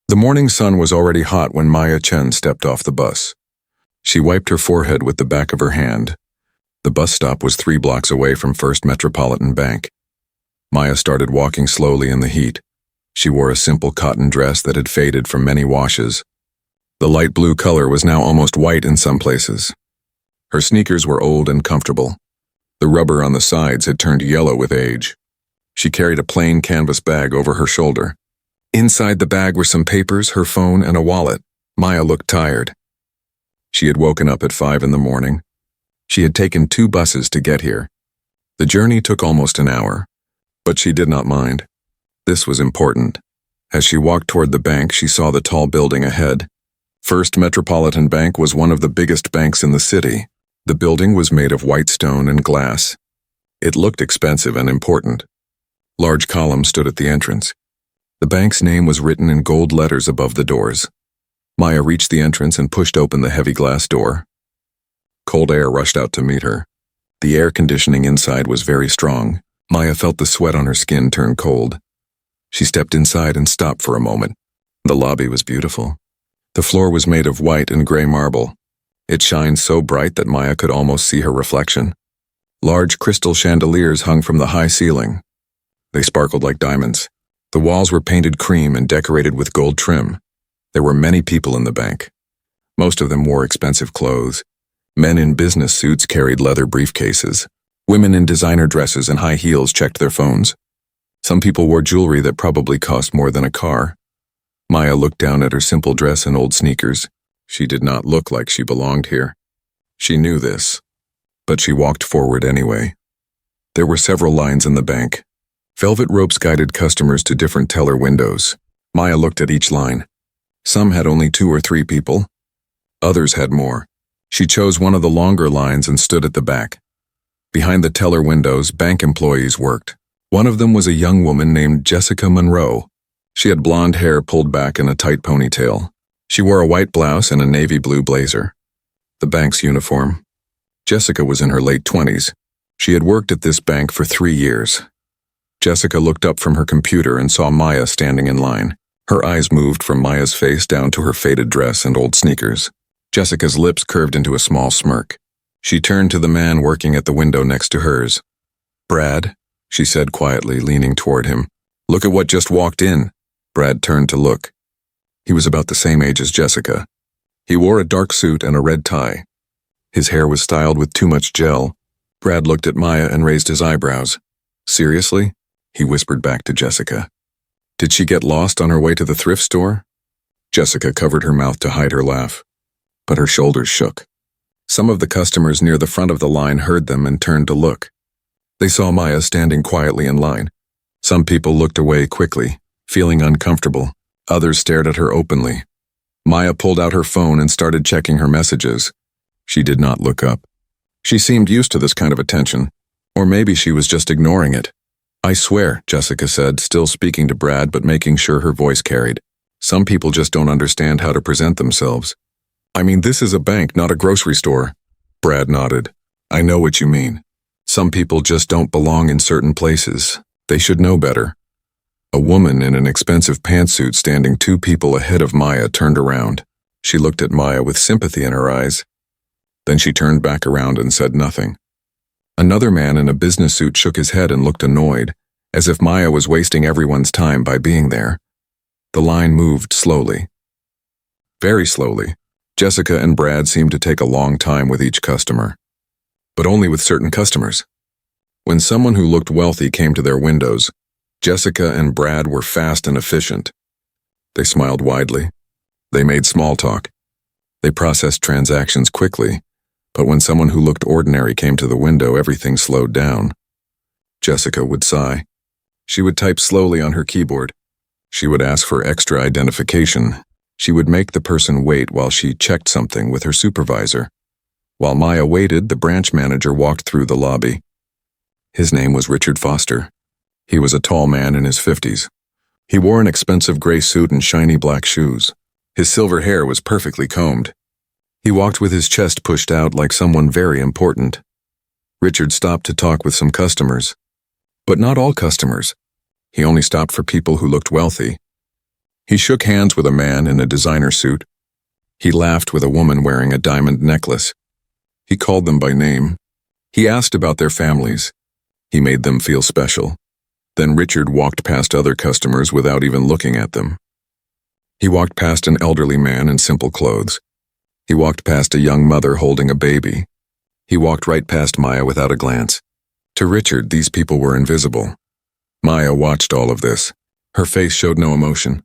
The morning sun was already hot when Maya Chen stepped off the bus. She wiped her forehead with the back of her hand. The bus stop was 3 blocks away from First Metropolitan Bank. Maya started walking slowly in the heat. She wore a simple cotton dress that had faded from many washes. The light blue color was now almost white in some places. Her sneakers were old and comfortable. The rubber on the sides had turned yellow with age. She carried a plain canvas bag over her shoulder. Inside the bag were some papers, her phone, and a wallet. Maya looked tired. She had woken up at 5 in the morning. She had taken 2 buses to get here. The journey took almost an hour, but she did not mind. This was important. As she walked toward the bank, she saw the tall building ahead. First Metropolitan Bank was one of the biggest banks in the city. The building was made of white stone and glass. It looked expensive and important. Large columns stood at the entrance. The bank's name was written in gold letters above the doors. Maya reached the entrance and pushed open the heavy glass door. Cold air rushed out to meet her. The air conditioning inside was very strong. Maya felt the sweat on her skin turn cold. She stepped inside and stopped for a moment. The lobby was beautiful. The floor was made of white and gray marble. It shined so bright that Maya could almost see her reflection. Large crystal chandeliers hung from the high ceiling. They sparkled like diamonds. The walls were painted cream and decorated with gold trim. There were many people in the bank. Most of them wore expensive clothes. Men in business suits carried leather briefcases. Women in designer dresses and high heels checked their phones. Some people wore jewelry that probably cost more than a car. Maya looked down at her simple dress and old sneakers. She did not look like she belonged here. She knew this, but she walked forward anyway. There were several lines in the bank. Velvet ropes guided customers to different teller windows. Maya looked at each line. Some had only 2 or 3 people. Others had more. She chose one of the longer lines and stood at the back. Behind the teller windows, bank employees worked. One of them was a young woman named Jessica Monroe. She had blonde hair pulled back in a tight ponytail. She wore a white blouse and a navy blue blazer. The bank's uniform. Jessica was in her late 20s. She had worked at this bank for 3 years. Jessica looked up from her computer and saw Maya standing in line. Her eyes moved from Maya's face down to her faded dress and old sneakers. Jessica's lips curved into a small smirk. She turned to the man working at the window next to hers. "Brad," she said quietly, leaning toward him. "Look at what just walked in." Brad turned to look. He was about the same age as Jessica. He wore a dark suit and a red tie. His hair was styled with too much gel. Brad looked at Maya and raised his eyebrows. "Seriously?" he whispered back to Jessica. "Did she get lost on her way to the thrift store?" Jessica covered her mouth to hide her laugh, but her shoulders shook. Some of the customers near the front of the line heard them and turned to look. They saw Maya standing quietly in line. Some people looked away quickly, feeling uncomfortable. Others stared at her openly. Maya pulled out her phone and started checking her messages. She did not look up. She seemed used to this kind of attention, or maybe she was just ignoring it. "I swear," Jessica said, still speaking to Brad but making sure her voice carried. "Some people just don't understand how to present themselves." "I mean, this is a bank, not a grocery store." Brad nodded. "I know what you mean. Some people just don't belong in certain places. They should know better." A woman in an expensive pantsuit standing 2 people ahead of Maya turned around. She looked at Maya with sympathy in her eyes. Then she turned back around and said nothing. Another man in a business suit shook his head and looked annoyed, as if Maya was wasting everyone's time by being there. The line moved slowly. Very slowly. Jessica and Brad seemed to take a long time with each customer. But only with certain customers. When someone who looked wealthy came to their windows, Jessica and Brad were fast and efficient. They smiled widely. They made small talk. They processed transactions quickly. But when someone who looked ordinary came to the window, everything slowed down. Jessica would sigh. She would type slowly on her keyboard. She would ask for extra identification. She would make the person wait while she checked something with her supervisor. While Maya waited, the branch manager walked through the lobby. His name was Richard Foster. He was a tall man in his 50s. He wore an expensive gray suit and shiny black shoes. His silver hair was perfectly combed. He walked with his chest pushed out like someone very important. Richard stopped to talk with some customers. But not all customers. He only stopped for people who looked wealthy. He shook hands with a man in a designer suit. He laughed with a woman wearing a diamond necklace. He called them by name. He asked about their families. He made them feel special. Then Richard walked past other customers without even looking at them. He walked past an elderly man in simple clothes. He walked past a young mother holding a baby. He walked right past Maya without a glance. To Richard, these people were invisible. Maya watched all of this. Her face showed no emotion.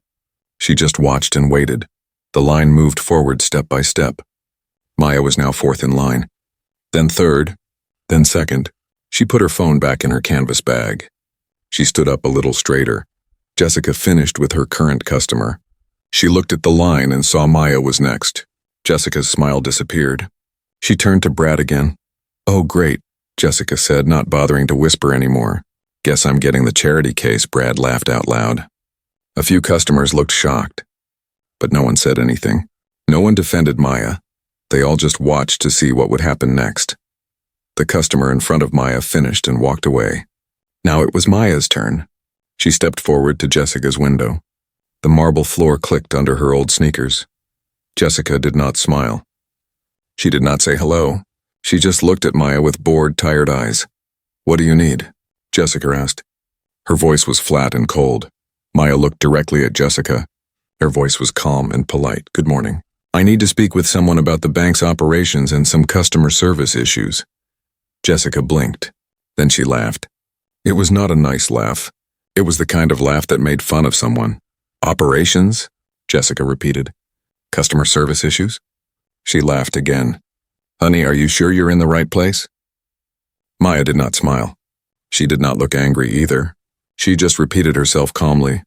She just watched and waited. The line moved forward step by step. Maya was now fourth in line. Then third. Then second. She put her phone back in her canvas bag. She stood up a little straighter. Jessica finished with her current customer. She looked at the line and saw Maya was next. Jessica's smile disappeared. She turned to Brad again. "Oh, great," Jessica said, not bothering to whisper anymore. "Guess I'm getting the charity case," Brad laughed out loud. A few customers looked shocked, but no one said anything. No one defended Maya. They all just watched to see what would happen next. The customer in front of Maya finished and walked away. Now it was Maya's turn. She stepped forward to Jessica's window. The marble floor clicked under her old sneakers. Jessica did not smile. She did not say hello. She just looked at Maya with bored, tired eyes. "What do you need?" Jessica asked. Her voice was flat and cold. Maya looked directly at Jessica. Her voice was calm and polite. "Good morning. I need to speak with someone about the bank's operations and some customer service issues." Jessica blinked. Then she laughed. It was not a nice laugh. It was the kind of laugh that made fun of someone. "Operations?" Jessica repeated. "Customer service issues?" She laughed again. "Honey, are you sure you're in the right place?" Maya did not smile. She did not look angry either. She just repeated herself calmly.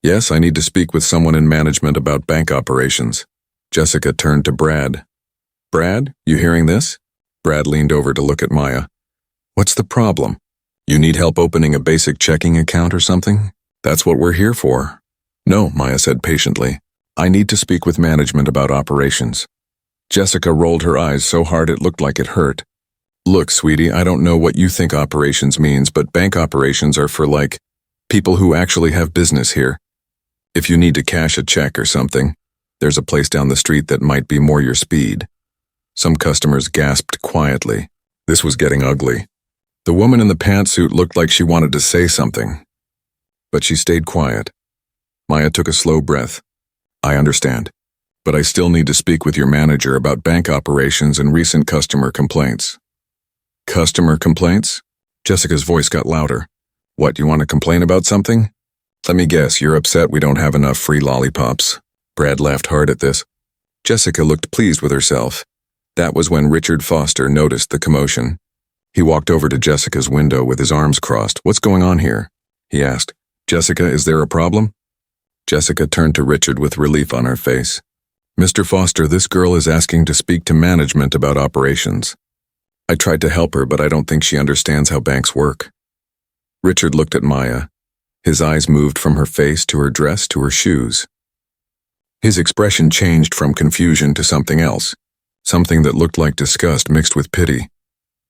"Yes, I need to speak with someone in management about bank operations." Jessica turned to Brad. "Brad, you hearing this?" Brad leaned over to look at Maya. "What's the problem? You need help opening a basic checking account or something? That's what we're here for." "No," Maya said patiently. "I need to speak with management about operations." Jessica rolled her eyes so hard it looked like it hurt. "Look, sweetie, I don't know what you think operations means, but bank operations are for, like, people who actually have business here. If you need to cash a check or something, there's a place down the street that might be more your speed." Some customers gasped quietly. This was getting ugly. The woman in the pantsuit looked like she wanted to say something, but she stayed quiet. Maya took a slow breath. "I understand, but I still need to speak with your manager about bank operations and recent customer complaints." "Customer complaints?" Jessica's voice got louder. "What, you want to complain about something? Let me guess, you're upset we don't have enough free lollipops." Brad laughed hard at this. Jessica looked pleased with herself. That was when Richard Foster noticed the commotion. He walked over to Jessica's window with his arms crossed. "What's going on here?" he asked. "Jessica, is there a problem?" Jessica turned to Richard with relief on her face. "Mr. Foster, this girl is asking to speak to management about operations. I tried to help her, but I don't think she understands how banks work." Richard looked at Maya. His eyes moved from her face to her dress to her shoes. His expression changed from confusion to something else, something that looked like disgust mixed with pity.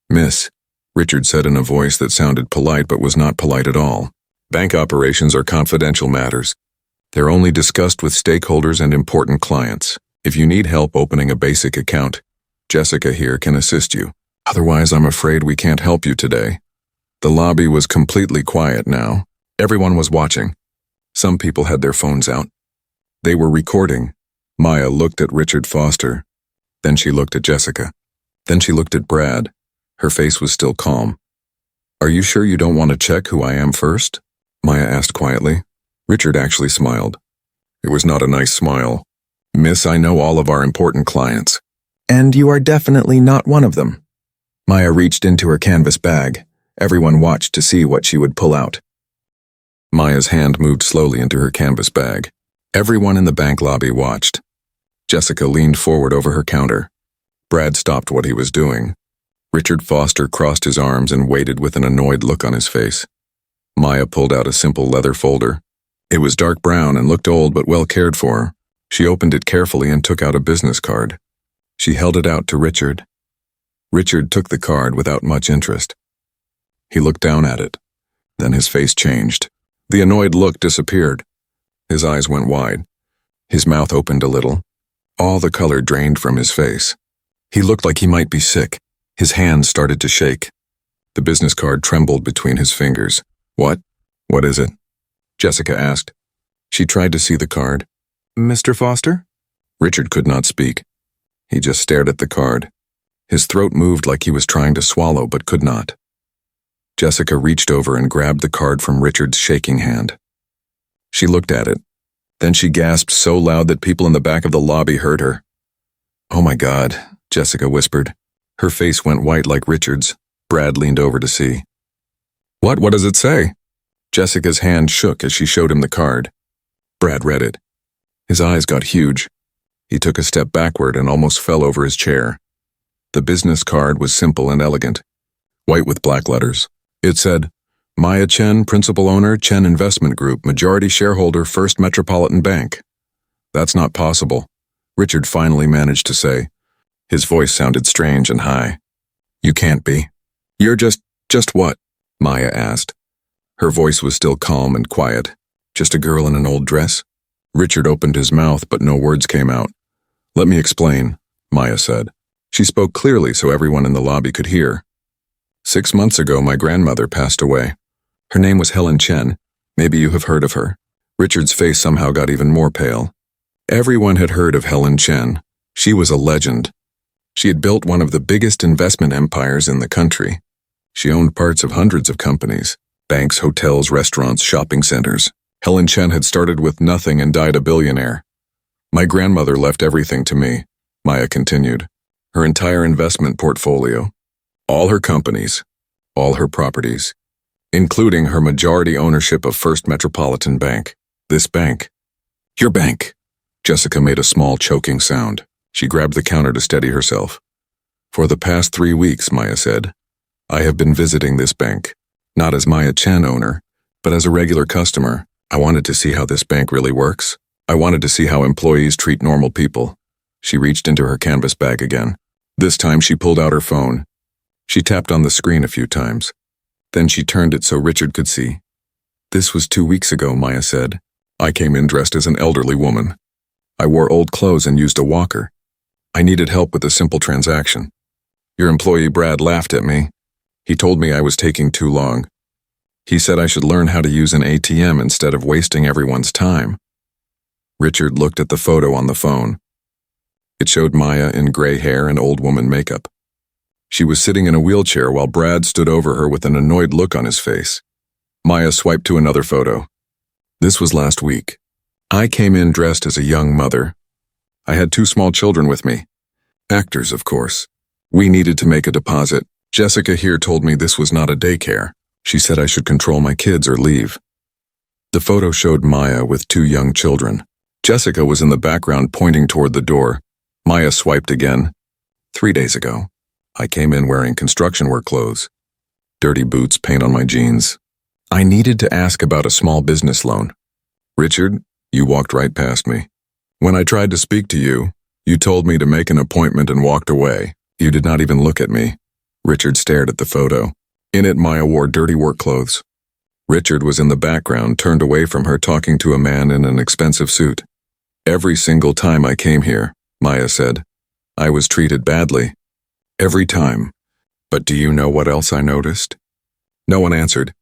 "Miss," Richard said in a voice that sounded polite but was not polite at all, "bank operations are confidential matters. They're only discussed with stakeholders and important clients. If you need help opening a basic account, Jessica here can assist you. Otherwise, I'm afraid we can't help you today." The lobby was completely quiet now. Everyone was watching. Some people had their phones out. They were recording. Maya looked at Richard Foster. Then she looked at Jessica. Then she looked at Brad. Her face was still calm. "Are you sure you don't want to check who I am first?" Maya asked quietly. Richard actually smiled. It was not a nice smile. "Miss, I know all of our important clients." "And you are definitely not one of them." Maya reached into her canvas bag. Everyone watched to see what she would pull out. Maya's hand moved slowly into her canvas bag. Everyone in the bank lobby watched. Jessica leaned forward over her counter. Brad stopped what he was doing. Richard Foster crossed his arms and waited with an annoyed look on his face. Maya pulled out a simple leather folder. It was dark brown and looked old but well cared for. She opened it carefully and took out a business card. She held it out to Richard. Richard took the card without much interest. He looked down at it. Then his face changed. The annoyed look disappeared. His eyes went wide. His mouth opened a little. All the color drained from his face. He looked like he might be sick. His hands started to shake. The business card trembled between his fingers. What? What is it? Jessica asked. She tried to see the card. Mr. Foster? Richard could not speak. He just stared at the card. His throat moved like he was trying to swallow but could not. Jessica reached over and grabbed the card from Richard's shaking hand. She looked at it. Then she gasped so loud that people in the back of the lobby heard her. Oh my God, Jessica whispered. Her face went white like Richard's. Brad leaned over to see. What does it say? Jessica's hand shook as she showed him the card. Brad read it. His eyes got huge. He took a step backward and almost fell over his chair. The business card was simple and elegant, white with black letters. It said, Maya Chen, principal owner, Chen Investment Group, majority shareholder, First Metropolitan Bank. That's not possible, Richard finally managed to say. His voice sounded strange and high. You can't be. You're just what? Maya asked. Her voice was still calm and quiet. Just a girl in an old dress? Richard opened his mouth, but no words came out. Let me explain, Maya said. She spoke clearly so everyone in the lobby could hear. 6 months ago, my grandmother passed away. Her name was Helen Chen. Maybe you have heard of her. Richard's face somehow got even more pale. Everyone had heard of Helen Chen. She was a legend. She had built one of the biggest investment empires in the country. She owned parts of hundreds of companies, banks, hotels, restaurants, shopping centers. Helen Chen had started with nothing and died a billionaire. My grandmother left everything to me, Maya continued. Her entire investment portfolio, all her companies, all her properties, including her majority ownership of First Metropolitan Bank. This bank. Your bank. Jessica made a small choking sound. She grabbed the counter to steady herself. For the past 3 weeks, Maya said, I have been visiting this bank, not as Maya Chen owner, but as a regular customer. I wanted to see how this bank really works. I wanted to see how employees treat normal people. She reached into her canvas bag again. This time she pulled out her phone. She tapped on the screen a few times. Then she turned it so Richard could see. This was 2 weeks ago, Maya said. I came in dressed as an elderly woman. I wore old clothes and used a walker. I needed help with a simple transaction. Your employee Brad laughed at me. He told me I was taking too long. He said I should learn how to use an ATM instead of wasting everyone's time. Richard looked at the photo on the phone. It showed Maya in gray hair and old woman makeup. She was sitting in a wheelchair while Brad stood over her with an annoyed look on his face. Maya swiped to another photo. This was last week. I came in dressed as a young mother. I had 2 small children with me. Actors, of course. We needed to make a deposit. Jessica here told me this was not a daycare. She said I should control my kids or leave. The photo showed Maya with 2 young children. Jessica was in the background pointing toward the door. Maya swiped again. 3 days ago, I came in wearing construction work clothes. Dirty boots, paint on my jeans. I needed to ask about a small business loan. Richard, you walked right past me. When I tried to speak to you, you told me to make an appointment and walked away. You did not even look at me. Richard stared at the photo. In it, Maya wore dirty work clothes. Richard was in the background, turned away from her, talking to a man in an expensive suit. Every single time I came here, Maya said, I was treated badly. Every time. But do you know what else I noticed? No one answered.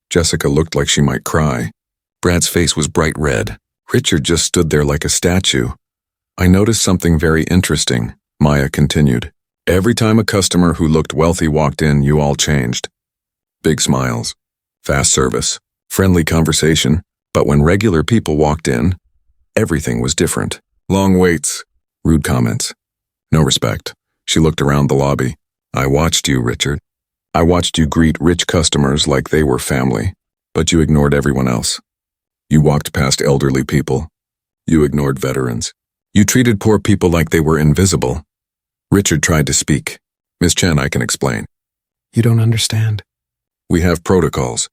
Jessica looked like she might cry. Brad's face was bright red. Richard just stood there like a statue. I noticed something very interesting, Maya continued. Every time a customer who looked wealthy walked in, you all changed. Big smiles, fast service, friendly conversation. But when regular people walked in, everything was different. Long waits, rude comments, no respect. She looked around the lobby. I watched you, Richard. I watched you greet rich customers like they were family, but you ignored everyone else. You walked past elderly people. You ignored veterans. You treated poor people like they were invisible. Richard tried to speak. Miss Chen, I can explain. You don't understand. We have protocols.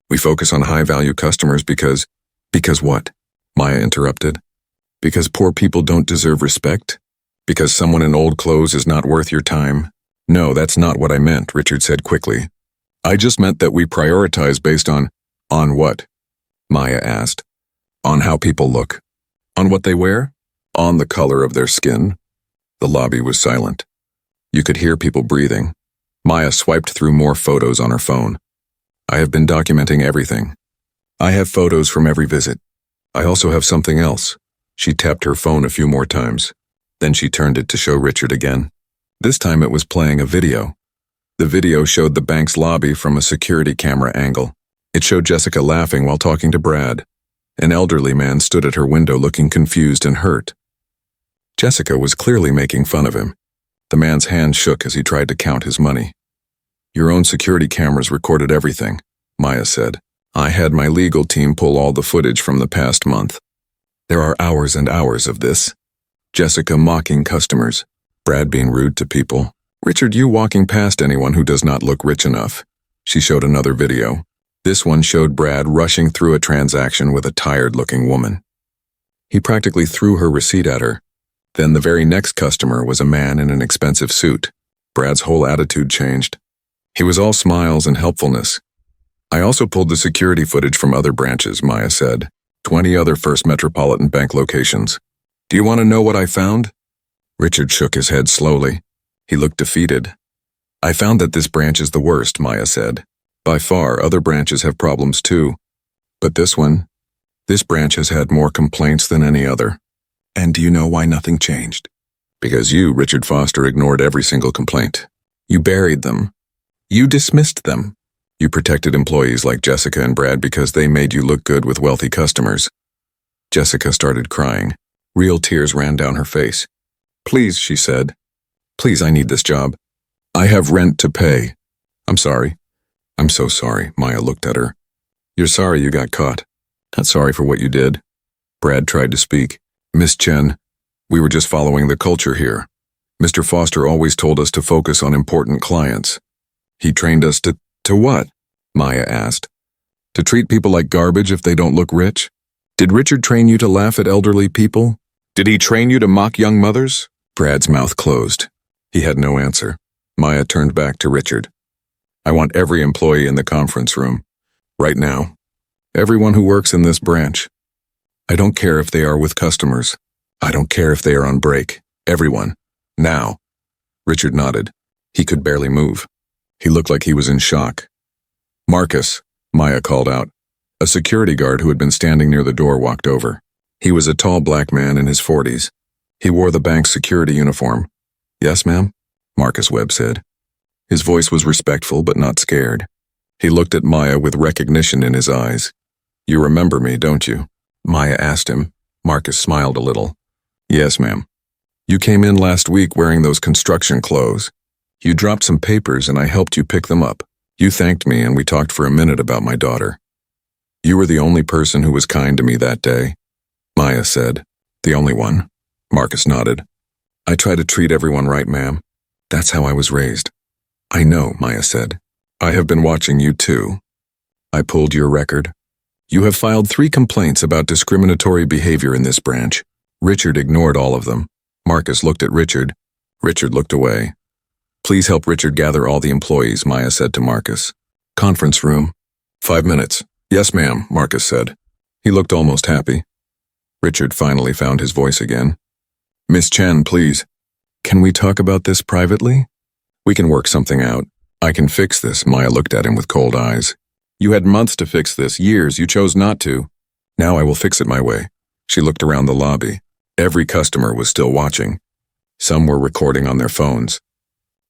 We focus on high-value customers because what? Maya interrupted. Because poor people don't deserve respect? Because someone in old clothes is not worth your time? No, that's not what I meant, Richard said quickly. I just meant that we prioritize based on what? Maya asked. On how people look. On what they wear? On the color of their skin? The lobby was silent. You could hear people breathing. Maya swiped through more photos on her phone. I have been documenting everything. I have photos from every visit. I also have something else. She tapped her phone a few more times. Then she turned it to show Richard again. This time it was playing a video. The video showed the bank's lobby from a security camera angle. It showed Jessica laughing while talking to Brad. An elderly man stood at her window looking confused and hurt. Jessica was clearly making fun of him. The man's hand shook as he tried to count his money. Your own security cameras recorded everything, Maya said. I had my legal team pull all the footage from the past month. There are hours and hours of this. Jessica mocking customers. Brad being rude to people. Richard, you walking past anyone who does not look rich enough. She showed another video. This one showed Brad rushing through a transaction with a tired-looking woman. He practically threw her receipt at her. Then the very next customer was a man in an expensive suit. Brad's whole attitude changed. He was all smiles and helpfulness. I also pulled the security footage from other branches, Maya said. 20 other First Metropolitan Bank locations. Do you want to know what I found? Richard shook his head slowly. He looked defeated. I found that this branch is the worst, Maya said. By far, other branches have problems too. But this branch has had more complaints than any other. And do you know why nothing changed? Because you, Richard Foster, ignored every single complaint. You buried them. You dismissed them. You protected employees like Jessica and Brad because they made you look good with wealthy customers. Jessica started crying. Real tears ran down her face. Please, she said. Please, I need this job. I have rent to pay. I'm sorry. I'm so sorry, Maya looked at her. You're sorry you got caught. Not sorry for what you did. Brad tried to speak. Miss Chen, we were just following the culture here. Mr. Foster always told us to focus on important clients. He trained us to what? Maya asked. To treat people like garbage if they don't look rich? Did Richard train you to laugh at elderly people? Did he train you to mock young mothers? Brad's mouth closed. He had no answer. Maya turned back to Richard. I want every employee in the conference room. Right now. Everyone who works in this branch. I don't care if they are with customers. I don't care if they are on break. Everyone. Now. Richard nodded. He could barely move. He looked like he was in shock. Marcus, Maya called out. A security guard who had been standing near the door walked over. He was a tall black man in his 40s. He wore the bank's security uniform. Yes, ma'am? Marcus Webb said. His voice was respectful but not scared. He looked at Maya with recognition in his eyes. You remember me, don't you? Maya asked him. Marcus smiled a little. Yes, ma'am. You came in last week wearing those construction clothes. You dropped some papers and I helped you pick them up. You thanked me and we talked for a minute about my daughter. You were the only person who was kind to me that day. Maya said. The only one. Marcus nodded. I try to treat everyone right, ma'am. That's how I was raised. I know, Maya said. I have been watching you too. I pulled your record. You have filed 3 complaints about discriminatory behavior in this branch. Richard ignored all of them. Marcus looked at Richard. Richard looked away. Please help Richard gather all the employees, Maya said to Marcus. Conference room. 5 minutes. Yes, ma'am, Marcus said. He looked almost happy. Richard finally found his voice again. Miss Chen, please. Can we talk about this privately? We can work something out. I can fix this, Maya looked at him with cold eyes. You had months to fix this, years, you chose not to. Now I will fix it my way. She looked around the lobby. Every customer was still watching. Some were recording on their phones.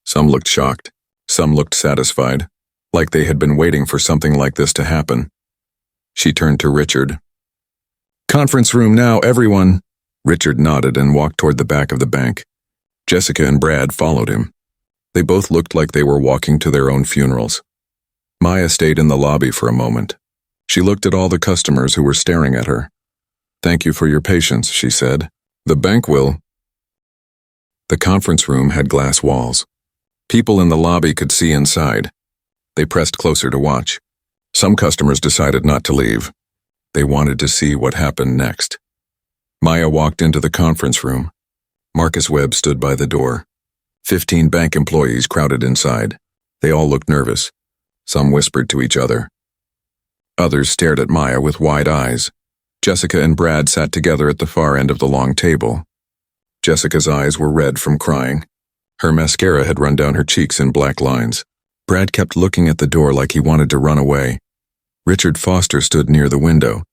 Some looked shocked. Some looked satisfied, like they had been waiting for something like this to happen. She turned to Richard. Conference room now, everyone. Richard nodded and walked toward the back of the bank. Jessica and Brad followed him. They both looked like they were walking to their own funerals. Maya stayed in the lobby for a moment. She looked at all the customers who were staring at her. Thank you for your patience, she said. The bank will. The conference room had glass walls. People in the lobby could see inside. They pressed closer to watch. Some customers decided not to leave. They wanted to see what happened next. Maya walked into the conference room. Marcus Webb stood by the door. 15 bank employees crowded inside. They all looked nervous. Some whispered to each other. Others stared at Maya with wide eyes. Jessica and Brad sat together at the far end of the long table. Jessica's eyes were red from crying. Her mascara had run down her cheeks in black lines. Brad kept looking at the door like he wanted to run away. Richard Foster stood near the window.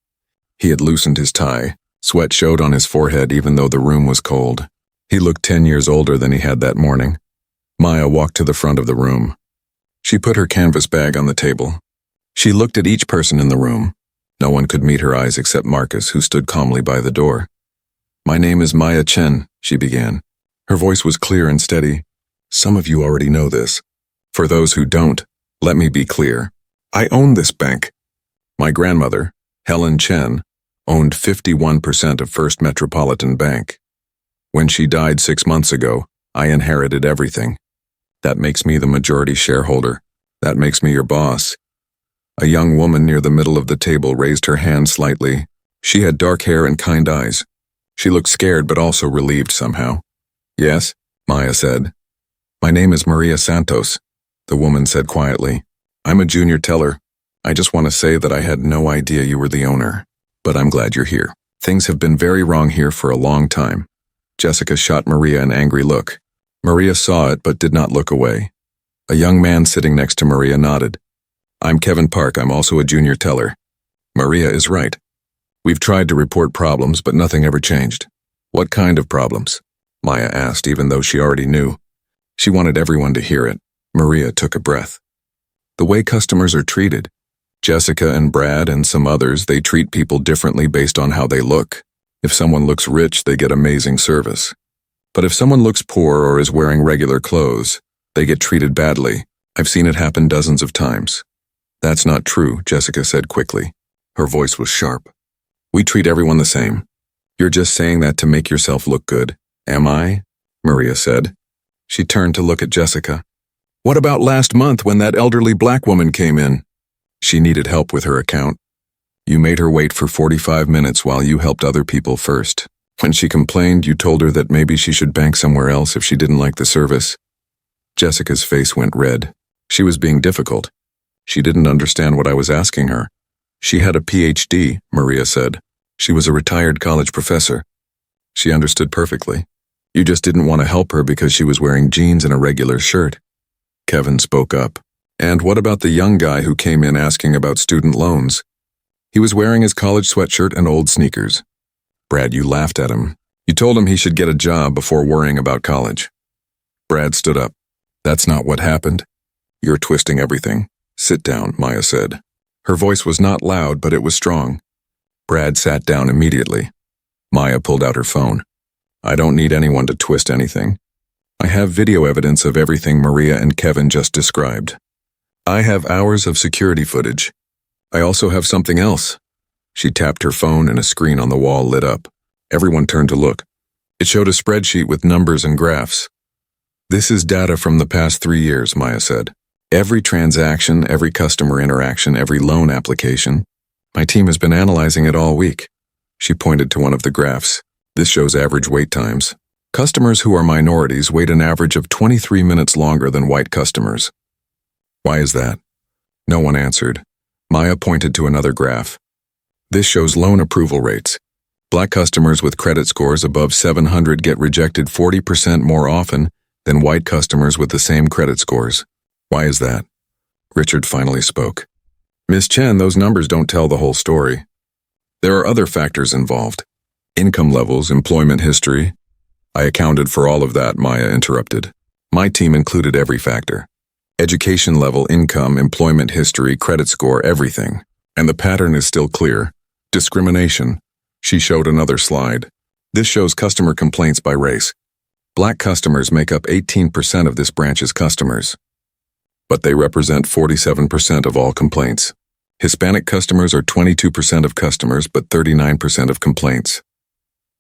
He had loosened his tie. Sweat showed on his forehead even though the room was cold. He looked 10 years older than he had that morning. Maya walked to the front of the room. She put her canvas bag on the table. She looked at each person in the room. No one could meet her eyes except Marcus, who stood calmly by the door. "My name is Maya Chen," she began. Her voice was clear and steady. "Some of you already know this. For those who don't, let me be clear. I own this bank. My grandmother, Helen Chen, owned 51% of First Metropolitan Bank. When she died 6 months ago, I inherited everything. That makes me the majority shareholder. That makes me your boss." A young woman near the middle of the table raised her hand slightly. She had dark hair and kind eyes. She looked scared but also relieved somehow. "Yes," Maya said. "My name is Maria Santos," the woman said quietly. "I'm a junior teller. I just want to say that I had no idea you were the owner. But I'm glad you're here. Things have been very wrong here for a long time." Jessica shot Maria an angry look. Maria saw it but did not look away. A young man sitting next to Maria nodded. "I'm Kevin Park. I'm also a junior teller." Maria is right. "We've tried to report problems, but nothing ever changed." "What kind of problems?" Maya asked, even though she already knew. She wanted everyone to hear it. Maria took a breath. "The way customers are treated. Jessica and Brad and some others, they treat people differently based on how they look. If someone looks rich, they get amazing service. But if someone looks poor or is wearing regular clothes, they get treated badly. I've seen it happen dozens of times." "That's not true," Jessica said quickly. Her voice was sharp. "We treat everyone the same. You're just saying that to make yourself look good." "Am I?" Maria said. She turned to look at Jessica. "What about last month when that elderly black woman came in? She needed help with her account. You made her wait for 45 minutes while you helped other people first. When she complained, you told her that maybe she should bank somewhere else if she didn't like the service." Jessica's face went red. She was being difficult. She didn't understand what I was asking her. "She had a PhD, Maria said. She was a retired college professor." She understood perfectly. "You just didn't want to help her because she was wearing jeans and a regular shirt." Kevin spoke up. "And what about the young guy who came in asking about student loans? He was wearing his college sweatshirt and old sneakers." "Brad, you laughed at him. You told him he should get a job before worrying about college." Brad stood up. "That's not what happened. You're twisting everything. Sit down," Maya said. Her voice was not loud, but it was strong. Brad sat down immediately. Maya pulled out her phone. "I don't need anyone to twist anything. I have video evidence of everything Maria and Kevin just described. I have hours of security footage. I also have something else." She tapped her phone and a screen on the wall lit up. Everyone turned to look. It showed a spreadsheet with numbers and graphs. "This is data from the past 3 years," Maya said. "Every transaction, every customer interaction, every loan application. My team has been analyzing it all week." She pointed to one of the graphs. "This shows average wait times. Customers who are minorities wait an average of 23 minutes longer than white customers." "Why is that?" No one answered. Maya pointed to another graph. "This shows loan approval rates. Black customers with credit scores above 700 get rejected 40% more often than white customers with the same credit scores. Why is that?" Richard finally spoke. "Miss Chen, those numbers don't tell the whole story. There are other factors involved. Income levels, employment history." "I accounted for all of that," Maya interrupted. "My team included every factor. Education level, income, employment history, credit score, everything. And the pattern is still clear. Discrimination." She showed another slide. "This shows customer complaints by race. Black customers make up 18% of this branch's customers. But they represent 47% of all complaints. Hispanic customers are 22% of customers, but 39% of complaints."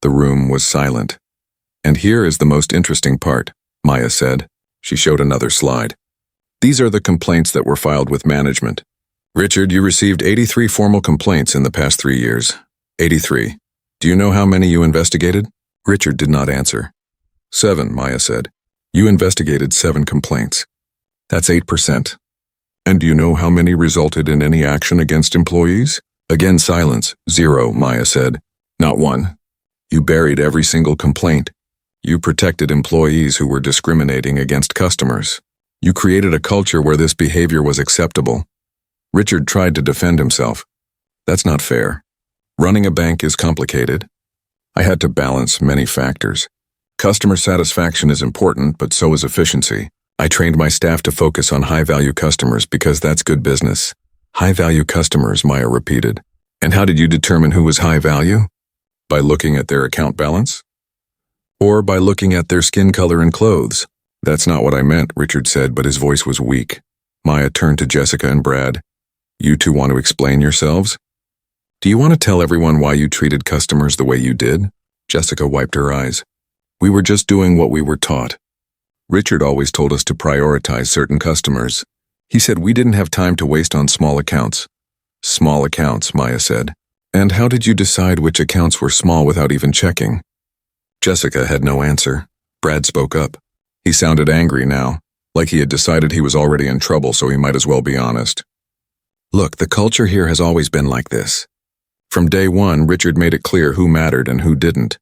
The room was silent. "And here is the most interesting part," Maya said. She showed another slide. "These are the complaints that were filed with management. Richard, you received 83 formal complaints in the past 3 years. 83. Do you know how many you investigated?" Richard did not answer. 7, Maya said. "You investigated 7 complaints. That's 8%. And do you know how many resulted in any action against employees?" Again silence. 0, Maya said. Not one. You buried every single complaint. You protected employees who were discriminating against customers. You created a culture where this behavior was acceptable. Richard tried to defend himself. That's not fair. Running a bank is complicated. I had to balance many factors. Customer satisfaction is important, but so is efficiency. I trained my staff to focus on high-value customers because that's good business. High-value customers, Maya repeated. And how did you determine who was high value? By looking at their account balance? Or by looking at their skin color and clothes? That's not what I meant, Richard said, but his voice was weak. Maya turned to Jessica and Brad. You two want to explain yourselves? Do you want to tell everyone why you treated customers the way you did? Jessica wiped her eyes. We were just doing what we were taught. Richard always told us to prioritize certain customers. He said we didn't have time to waste on small accounts. Small accounts, Maya said. And how did you decide which accounts were small without even checking? Jessica had no answer. Brad spoke up. He sounded angry now, like he had decided he was already in trouble, so he might as well be honest. Look, the culture here has always been like this. From day one, Richard made it clear who mattered and who didn't.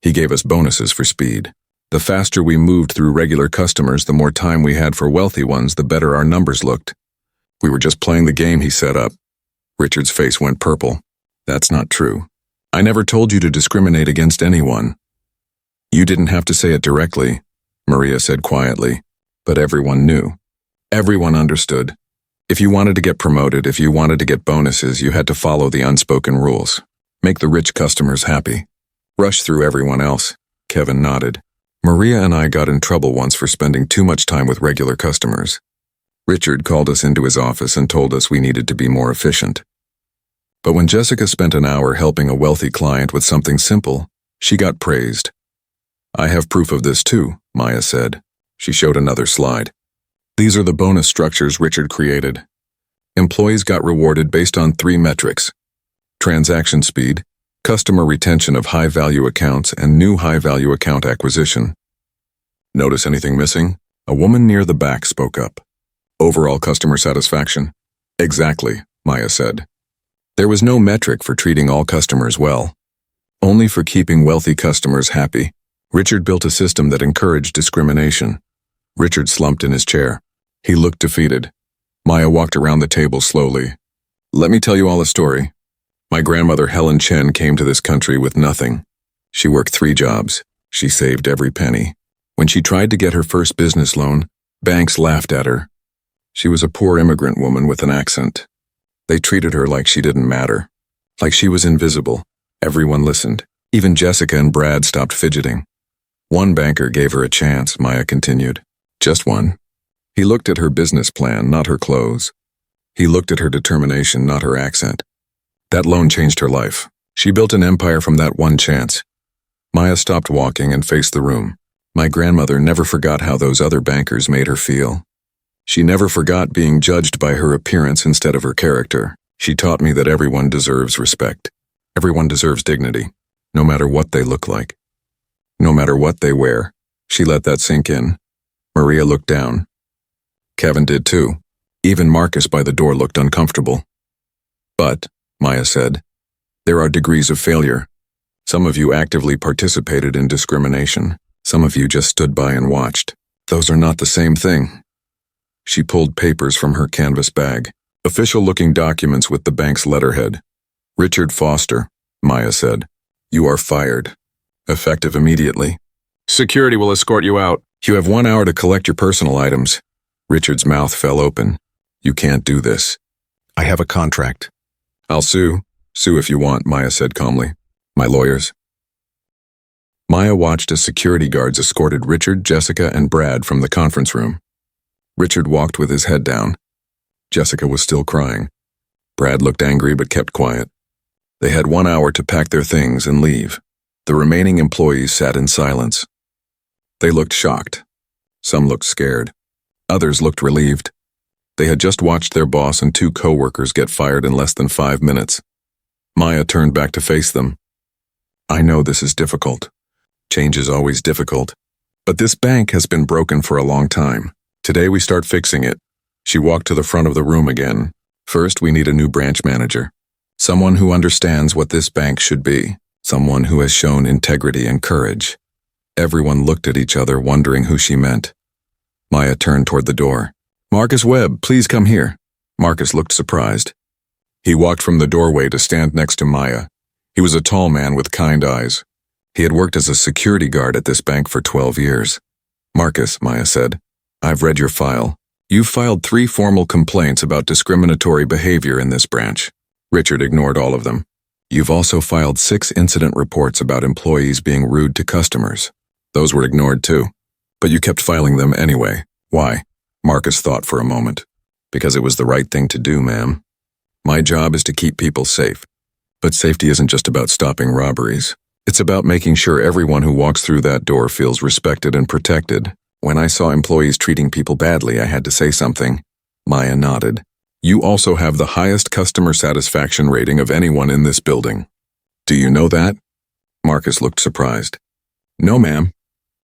He gave us bonuses for speed. The faster we moved through regular customers, the more time we had for wealthy ones, the better our numbers looked. We were just playing the game he set up. Richard's face went purple. That's not true. I never told you to discriminate against anyone. You didn't have to say it directly, Maria said quietly, but everyone knew. Everyone understood. If you wanted to get promoted, if you wanted to get bonuses, you had to follow the unspoken rules. Make the rich customers happy. Rush through everyone else. Kevin nodded. Maria and I got in trouble once for spending too much time with regular customers. Richard called us into his office and told us we needed to be more efficient. But when Jessica spent an hour helping a wealthy client with something simple, she got praised. I have proof of this too, Maya said. She showed another slide. These are the bonus structures Richard created. Employees got rewarded based on 3 metrics: transaction speed, customer retention of high-value accounts, and new high-value account acquisition. Notice anything missing? A woman near the back spoke up. Overall customer satisfaction? Exactly, Maya said. There was no metric for treating all customers well. Only for keeping wealthy customers happy. Richard built a system that encouraged discrimination. Richard slumped in his chair. He looked defeated. Maya walked around the table slowly. Let me tell you all a story. My grandmother Helen Chen came to this country with nothing. She worked 3 jobs. She saved every penny. When she tried to get her first business loan, banks laughed at her. She was a poor immigrant woman with an accent. They treated her like she didn't matter, like she was invisible. Everyone listened. Even Jessica and Brad stopped fidgeting. One banker gave her a chance, Maya continued. Just one. He looked at her business plan, not her clothes. He looked at her determination, not her accent. That loan changed her life. She built an empire from that one chance. Maya stopped walking and faced the room. My grandmother never forgot how those other bankers made her feel. She never forgot being judged by her appearance instead of her character. She taught me that everyone deserves respect. Everyone deserves dignity, no matter what they look like. No matter what they wear. She let that sink in. Maria looked down. Kevin did too. Even Marcus by the door looked uncomfortable. But, Maya said, there are degrees of failure. Some of you actively participated in discrimination. Some of you just stood by and watched. Those are not the same thing. She pulled papers from her canvas bag. Official-looking documents with the bank's letterhead. Richard Foster, Maya said. You are fired. Effective immediately. Security will escort you out. You have 1 hour to collect your personal items. Richard's mouth fell open. You can't do this. I have a contract. I'll sue. Sue if you want, Maya said calmly. My lawyers. Maya watched as security guards escorted Richard, Jessica, and Brad from the conference room. Richard walked with his head down. Jessica was still crying. Brad looked angry but kept quiet. They had 1 hour to pack their things and leave. The remaining employees sat in silence. They looked shocked. Some looked scared. Others looked relieved. They had just watched their boss and 2 co-workers get fired in less than 5 minutes. Maya turned back to face them. I know this is difficult. Change is always difficult. But this bank has been broken for a long time. Today we start fixing it. She walked to the front of the room again. First, we need a new branch manager. Someone who understands what this bank should be. Someone who has shown integrity and courage. Everyone looked at each other, wondering who she meant. Maya turned toward the door. "Marcus Webb, please come here." Marcus looked surprised. He walked from the doorway to stand next to Maya. He was a tall man with kind eyes. He had worked as a security guard at this bank for 12 years. "Marcus," Maya said, "I've read your file. You've filed 3 formal complaints about discriminatory behavior in this branch." Richard ignored all of them. "You've also filed 6 incident reports about employees being rude to customers. Those were ignored too. But you kept filing them anyway. Why?" Marcus thought for a moment. "Because it was the right thing to do, ma'am. My job is to keep people safe. But safety isn't just about stopping robberies. It's about making sure everyone who walks through that door feels respected and protected. When I saw employees treating people badly, I had to say something." Maya nodded. "You also have the highest customer satisfaction rating of anyone in this building. Do you know that?" Marcus looked surprised. "No, ma'am.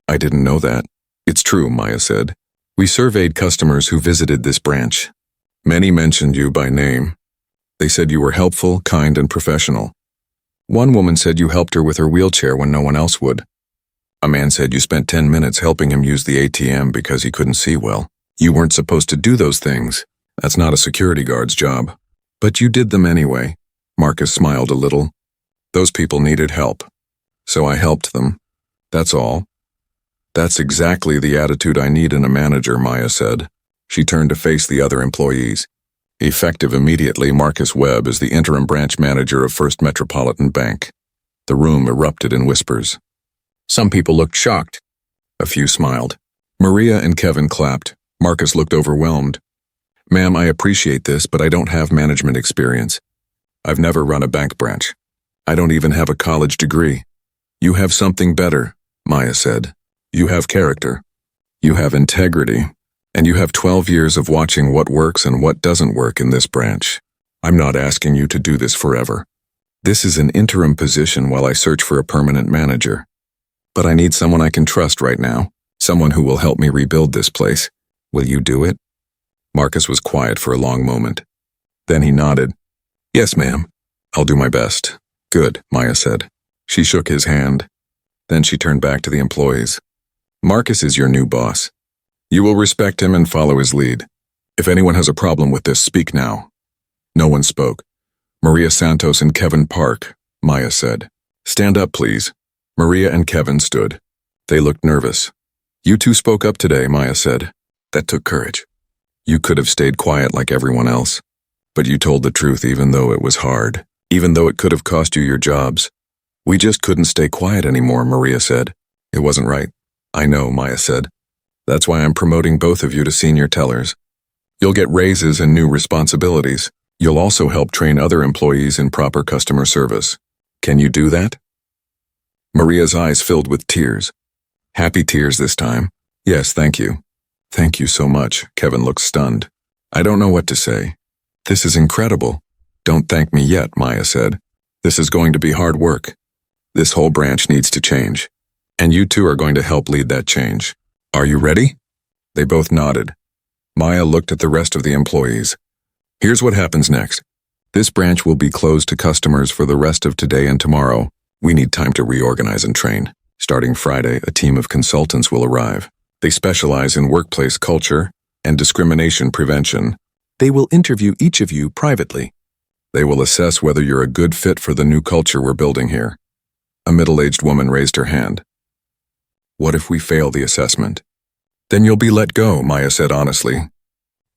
I didn't know that." "It's true," Maya said. "We surveyed customers who visited this branch. Many mentioned you by name. They said you were helpful, kind, and professional. One woman said you helped her with her wheelchair when no one else would. A man said you spent 10 minutes helping him use the ATM because he couldn't see well. You weren't supposed to do those things. That's not a security guard's job. But you did them anyway." Marcus smiled a little. "Those people needed help. So I helped them. That's all." "That's exactly the attitude I need in a manager," Maya said. She turned to face the other employees. Effective immediately, Marcus Webb is the interim branch manager of First Metropolitan Bank. The room erupted in whispers. Some people looked shocked. A few smiled. Maria and Kevin clapped. Marcus looked overwhelmed. "Ma'am, I appreciate this, but I don't have management experience. I've never run a bank branch. I don't even have a college degree." "You have something better," Maya said. "You have character. You have integrity. And you have 12 years of watching what works and what doesn't work in this branch. I'm not asking you to do this forever. This is an interim position while I search for a permanent manager. But I need someone I can trust right now, someone who will help me rebuild this place. Will you do it?" Marcus was quiet for a long moment. Then he nodded. "Yes, ma'am. I'll do my best." "Good," Maya said. She shook his hand. Then she turned back to the employees. "Marcus is your new boss. You will respect him and follow his lead. If anyone has a problem with this, speak now." No one spoke. "Maria Santos and Kevin Park," Maya said. "Stand up, please." Maria and Kevin stood. They looked nervous. "You two spoke up today," Maya said. "That took courage. You could have stayed quiet like everyone else. But you told the truth even though it was hard, even though it could have cost you your jobs." "We just couldn't stay quiet anymore," Maria said. "It wasn't right." "I know," Maya said. "That's why I'm promoting both of you to senior tellers. You'll get raises and new responsibilities. You'll also help train other employees in proper customer service. Can you do that?" Maria's eyes filled with tears. Happy tears this time. "Yes, thank you." "Thank you so much." Kevin looked stunned. "I don't know what to say. This is incredible." "Don't thank me yet," Maya said. "This is going to be hard work. This whole branch needs to change. And you two are going to help lead that change. Are you ready?" They both nodded. Maya looked at the rest of the employees. "Here's what happens next. This branch will be closed to customers for the rest of today and tomorrow. We need time to reorganize and train. Starting Friday, a team of consultants will arrive. They specialize in workplace culture and discrimination prevention. They will interview each of you privately. They will assess whether you're a good fit for the new culture we're building here." A middle-aged woman raised her hand. "What if we fail the assessment?" "Then you'll be let go," Maya said honestly.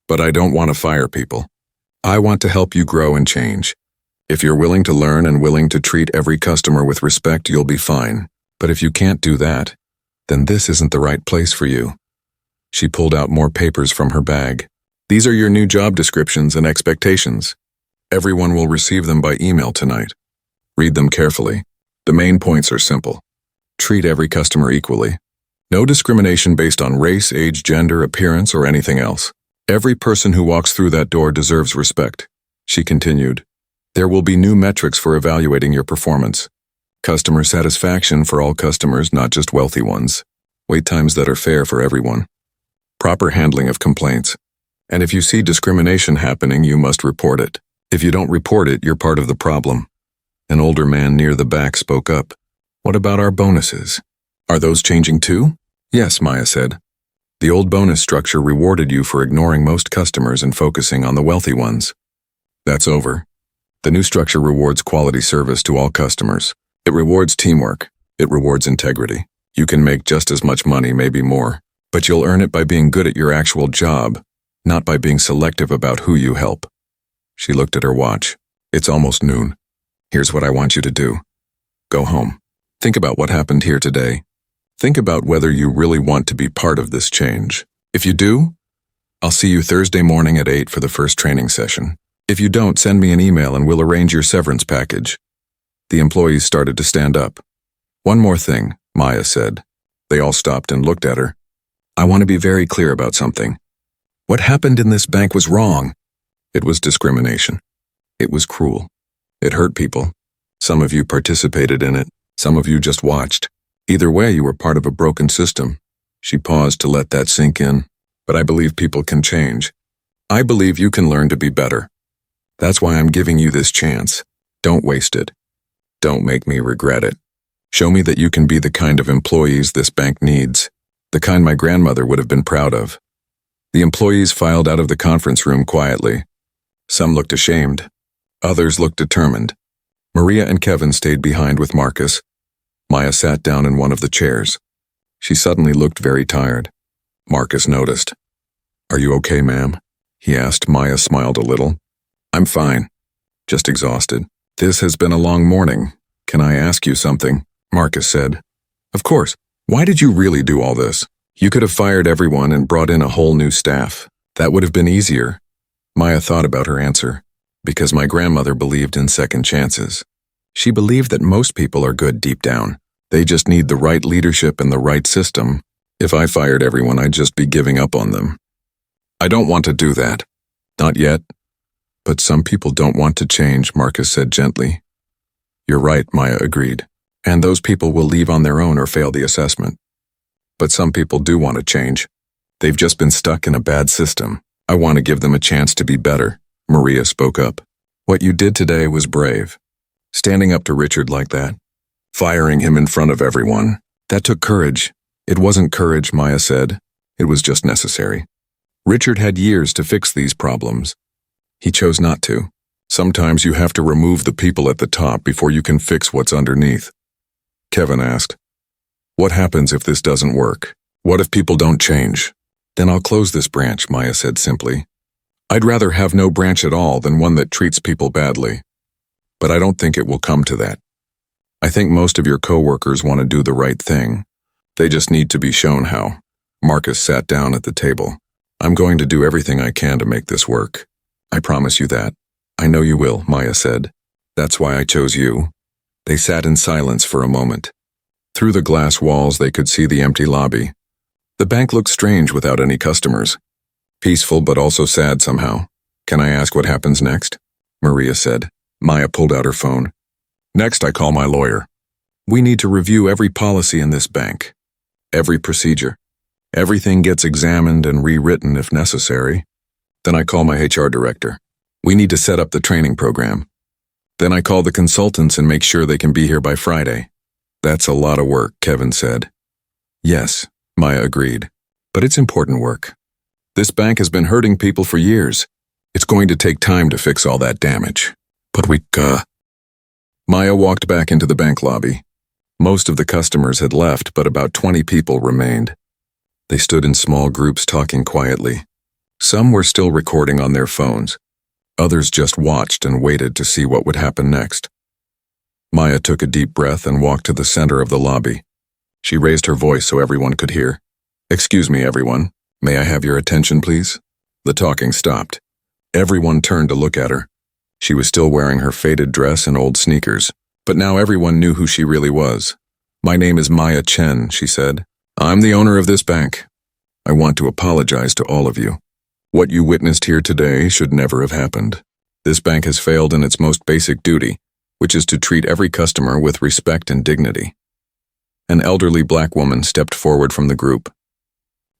"But I don't want to fire people. I want to help you grow and change. If you're willing to learn and willing to treat every customer with respect, you'll be fine. But if you can't do that, then this isn't the right place for you." She pulled out more papers from her bag. "These are your new job descriptions and expectations. Everyone will receive them by email tonight. Read them carefully. The main points are simple. Treat every customer equally. No discrimination based on race, age, gender, appearance, or anything else. Every person who walks through that door deserves respect." She continued. "There will be new metrics for evaluating your performance. Customer satisfaction for all customers, not just wealthy ones. Wait times that are fair for everyone. Proper handling of complaints. And if you see discrimination happening, you must report it. If you don't report it, you're part of the problem. An older man near the back spoke up. What about our bonuses? Are those changing too? Yes, Maya said. The old bonus structure rewarded you for ignoring most customers and focusing on the wealthy ones. That's over. The new structure rewards quality service to all customers. It rewards teamwork. It rewards integrity. You can make just as much money, maybe more, but you'll earn it by being good at your actual job, not by being selective about who you help. She looked at her watch. It's almost noon. Here's what I want you to do. Go home. Think about what happened here today. Think about whether you really want to be part of this change. If you do, I'll see you Thursday morning at 8 for the first training session. If you don't, send me an email and we'll arrange your severance package. The employees started to stand up. One more thing, Maya said. They all stopped and looked at her. I want to be very clear about something. What happened in this bank was wrong. It was discrimination. It was cruel. It hurt people. Some of you participated in it. Some of you just watched. Either way, you were part of a broken system. She paused to let that sink in. But I believe people can change. I believe you can learn to be better. That's why I'm giving you this chance. Don't waste it. Don't make me regret it. Show me that you can be the kind of employees this bank needs, the kind my grandmother would have been proud of. The employees filed out of the conference room quietly. Some looked ashamed. Others looked determined. Maria and Kevin stayed behind with Marcus. Maya sat down in one of the chairs. She suddenly looked very tired. Marcus noticed. Are you okay, ma'am? He asked. Maya smiled a little. I'm fine. Just exhausted. This has been a long morning. Can I ask you something? Marcus said. Of course. Why did you really do all this? You could have fired everyone and brought in a whole new staff. That would have been easier. Maya thought about her answer. Because my grandmother believed in second chances. She believed that most people are good deep down. They just need the right leadership and the right system. If I fired everyone, I'd just be giving up on them. I don't want to do that. Not yet. But some people don't want to change, Marcus said gently. You're right, Maya agreed. And those people will leave on their own or fail the assessment. But some people do want to change. They've just been stuck in a bad system. I want to give them a chance to be better. Maria spoke up. What you did today was brave. Standing up to Richard like that. Firing him in front of everyone. That took courage. It wasn't courage, Maya said. It was just necessary. Richard had years to fix these problems. He chose not to. Sometimes you have to remove the people at the top before you can fix what's underneath. Kevin asked, what happens if this doesn't work? What if people don't change? Then I'll close this branch, Maya said simply. I'd rather have no branch at all than one that treats people badly. But I don't think it will come to that. I think most of your coworkers want to do the right thing. They just need to be shown how. Marcus sat down at the table. I'm going to do everything I can to make this work. I promise you that. I know you will, Maya said. That's why I chose you. They sat in silence for a moment. Through the glass walls, they could see the empty lobby. The bank looked strange without any customers. Peaceful but also sad somehow. Can I ask what happens next? Maria said. Maya pulled out her phone. Next, I call my lawyer. We need to review every policy in this bank. Every procedure. Everything gets examined and rewritten if necessary. Then I call my HR director. We need to set up the training program. Then I call the consultants and make sure they can be here by Friday. That's a lot of work, Kevin said. Yes, Maya agreed. But it's important work. This bank has been hurting people for years. It's going to take time to fix all that damage. But Maya walked back into the bank lobby. Most of the customers had left, but about 20 people remained. They stood in small groups talking quietly. Some were still recording on their phones. Others just watched and waited to see what would happen next. Maya took a deep breath and walked to the center of the lobby. She raised her voice so everyone could hear. Excuse me, everyone. May I have your attention, please? The talking stopped. Everyone turned to look at her. She was still wearing her faded dress and old sneakers, but now everyone knew who she really was. My name is Maya Chen, she said. I'm the owner of this bank. I want to apologize to all of you. What you witnessed here today should never have happened. This bank has failed in its most basic duty, which is to treat every customer with respect and dignity. An elderly black woman stepped forward from the group.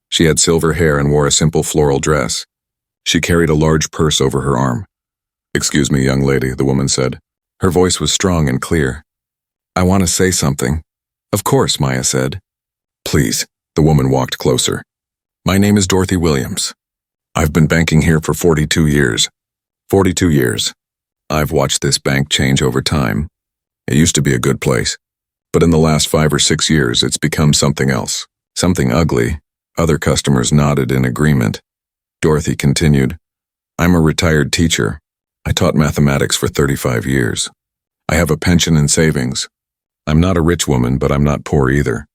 She had silver hair and wore a simple floral dress. She carried a large purse over her arm. "Excuse me, young lady," the woman said. Her voice was strong and clear. "I want to say something." "Of course," Maya said. "Please." The woman walked closer. "My name is Dorothy Williams. I've been banking here for 42 years. 42 years. I've watched this bank change over time. It used to be a good place. But in the last 5 or 6 years, it's become something else. Something ugly." Other customers nodded in agreement. Dorothy continued, "I'm a retired teacher. I taught mathematics for 35 years. I have a pension and savings. I'm not a rich woman, but I'm not poor either.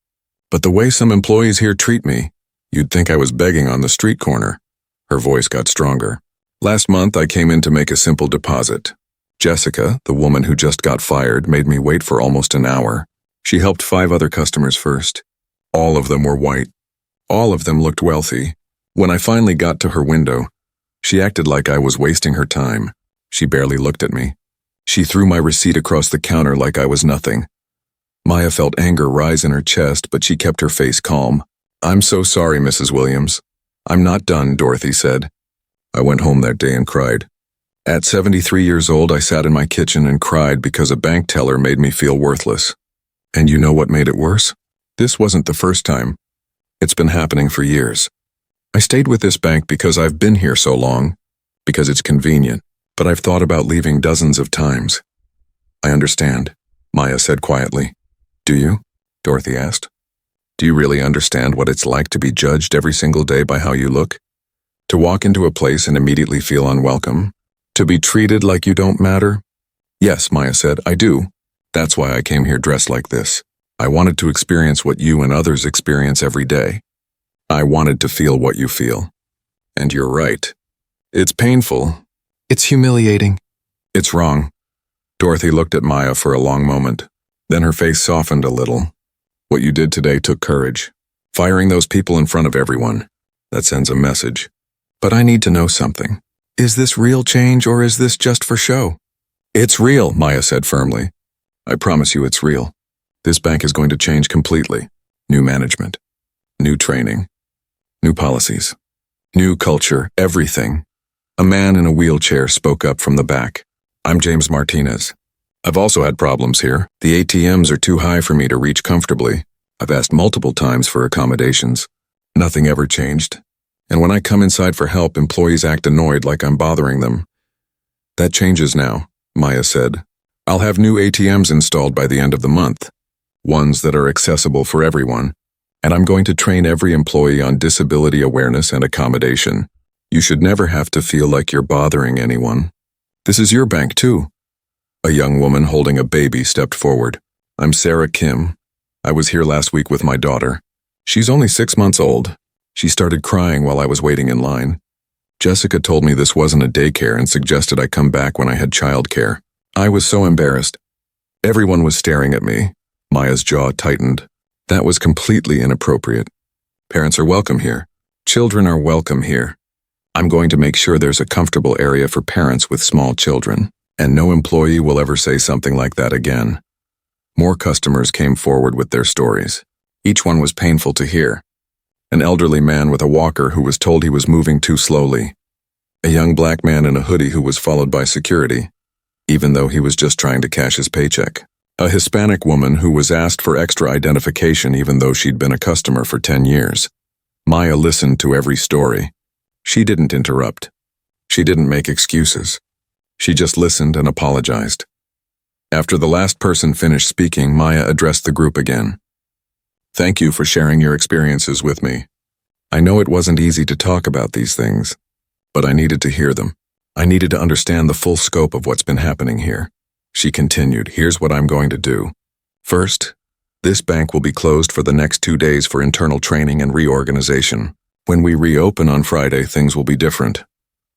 But the way some employees here treat me, you'd think I was begging on the street corner." Her voice got stronger. "Last month, I came in to make a simple deposit. Jessica, the woman who just got fired, made me wait for almost an hour. She helped 5 other customers first. All of them were white. All of them looked wealthy. When I finally got to her window, she acted like I was wasting her time. She barely looked at me. She threw my receipt across the counter like I was nothing." Maya felt anger rise in her chest, but she kept her face calm. "I'm so sorry, Mrs. Williams. I'm not done," Dorothy said. "I went home that day and cried. At 73 years old, I sat in my kitchen and cried because a bank teller made me feel worthless. And you know what made it worse? This wasn't the first time. It's been happening for years. I stayed with this bank because I've been here so long, because it's convenient, but I've thought about leaving dozens of times." "I understand," Maya said quietly. "Do you?" Dorothy asked. "Do you really understand what it's like to be judged every single day by how you look? To walk into a place and immediately feel unwelcome? To be treated like you don't matter?" "Yes," Maya said, "I do. That's why I came here dressed like this. I wanted to experience what you and others experience every day. I wanted to feel what you feel. And you're right. It's painful. It's humiliating. It's wrong." Dorothy looked at Maya for a long moment. Then her face softened a little. "What you did today took courage. Firing those people in front of everyone. That sends a message. But I need to know something. Is this real change or is this just for show?" "It's real," Maya said firmly. "I promise you it's real. This bank is going to change completely. New management. New training. New policies. New culture. Everything." A man in a wheelchair spoke up from the back. "I'm James Martinez. I've also had problems here. The ATMs are too high for me to reach comfortably. I've asked multiple times for accommodations. Nothing ever changed. And when I come inside for help, employees act annoyed like I'm bothering them. That changes now," Maya said. "I'll have new ATMs installed by the end of the month. Ones that are accessible for everyone. And I'm going to train every employee on disability awareness and accommodation. You should never have to feel like you're bothering anyone. This is your bank too." A young woman holding a baby stepped forward. "I'm Sarah Kim. I was here last week with my daughter. She's only 6 months old. She started crying while I was waiting in line. Jessica told me this wasn't a daycare and suggested I come back when I had childcare. I was so embarrassed. Everyone was staring at me." Maya's jaw tightened. "That was completely inappropriate. Parents are welcome here. Children are welcome here. I'm going to make sure there's a comfortable area for parents with small children, and no employee will ever say something like that again." More customers came forward with their stories. Each one was painful to hear. An elderly man with a walker who was told he was moving too slowly. A young black man in a hoodie who was followed by security, even though he was just trying to cash his paycheck. A Hispanic woman who was asked for extra identification even though she'd been a customer for 10 years. Maya listened to every story. She didn't interrupt. She didn't make excuses. She just listened and apologized. After the last person finished speaking, Maya addressed the group again. "Thank you for sharing your experiences with me. I know it wasn't easy to talk about these things, but I needed to hear them. I needed to understand the full scope of what's been happening here." She continued, "Here's what I'm going to do. First, this bank will be closed for the next 2 days for internal training and reorganization. When we reopen on Friday, things will be different.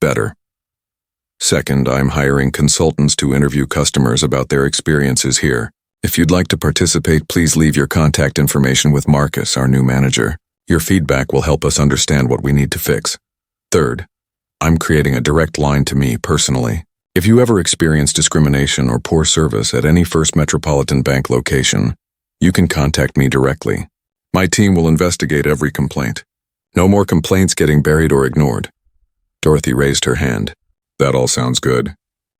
Better. Second, I'm hiring consultants to interview customers about their experiences here. If you'd like to participate, please leave your contact information with Marcus, our new manager. Your feedback will help us understand what we need to fix. Third, I'm creating a direct line to me personally. If you ever experience discrimination or poor service at any First Metropolitan Bank location, you can contact me directly. My team will investigate every complaint. No more complaints getting buried or ignored." Dorothy raised her hand. "That all sounds good.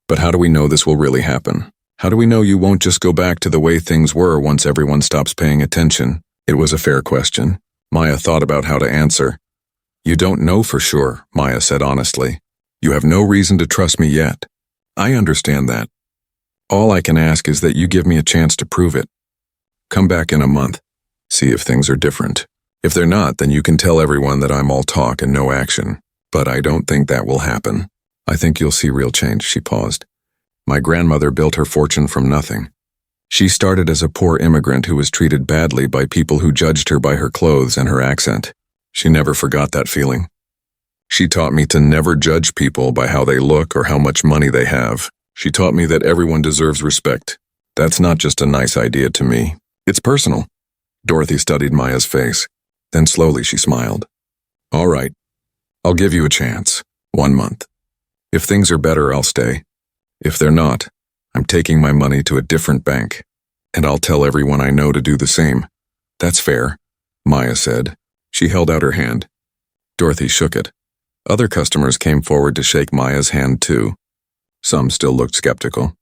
But how do we know this will really happen? How do we know you won't just go back to the way things were once everyone stops paying attention? It was a fair question. Maya thought about how to answer. You don't know for sure, Maya said honestly. You have no reason to trust me yet. I understand that. All I can ask is that you give me a chance to prove it. Come back in a month. See if things are different. If they're not, then you can tell everyone that I'm all talk and no action. But I don't think that will happen. I think you'll see real change, she paused. My grandmother built her fortune from nothing. She started as a poor immigrant who was treated badly by people who judged her by her clothes and her accent. She never forgot that feeling. She taught me to never judge people by how they look or how much money they have. She taught me that everyone deserves respect. That's not just a nice idea to me. It's personal. Dorothy studied Maya's face. Then slowly she smiled. All right. I'll give you a chance. 1 month. If things are better, I'll stay. If they're not, I'm taking my money to a different bank. And I'll tell everyone I know to do the same. That's fair, Maya said. She held out her hand. Dorothy shook it. Other customers came forward to shake Maya's hand too. Some still looked skeptical.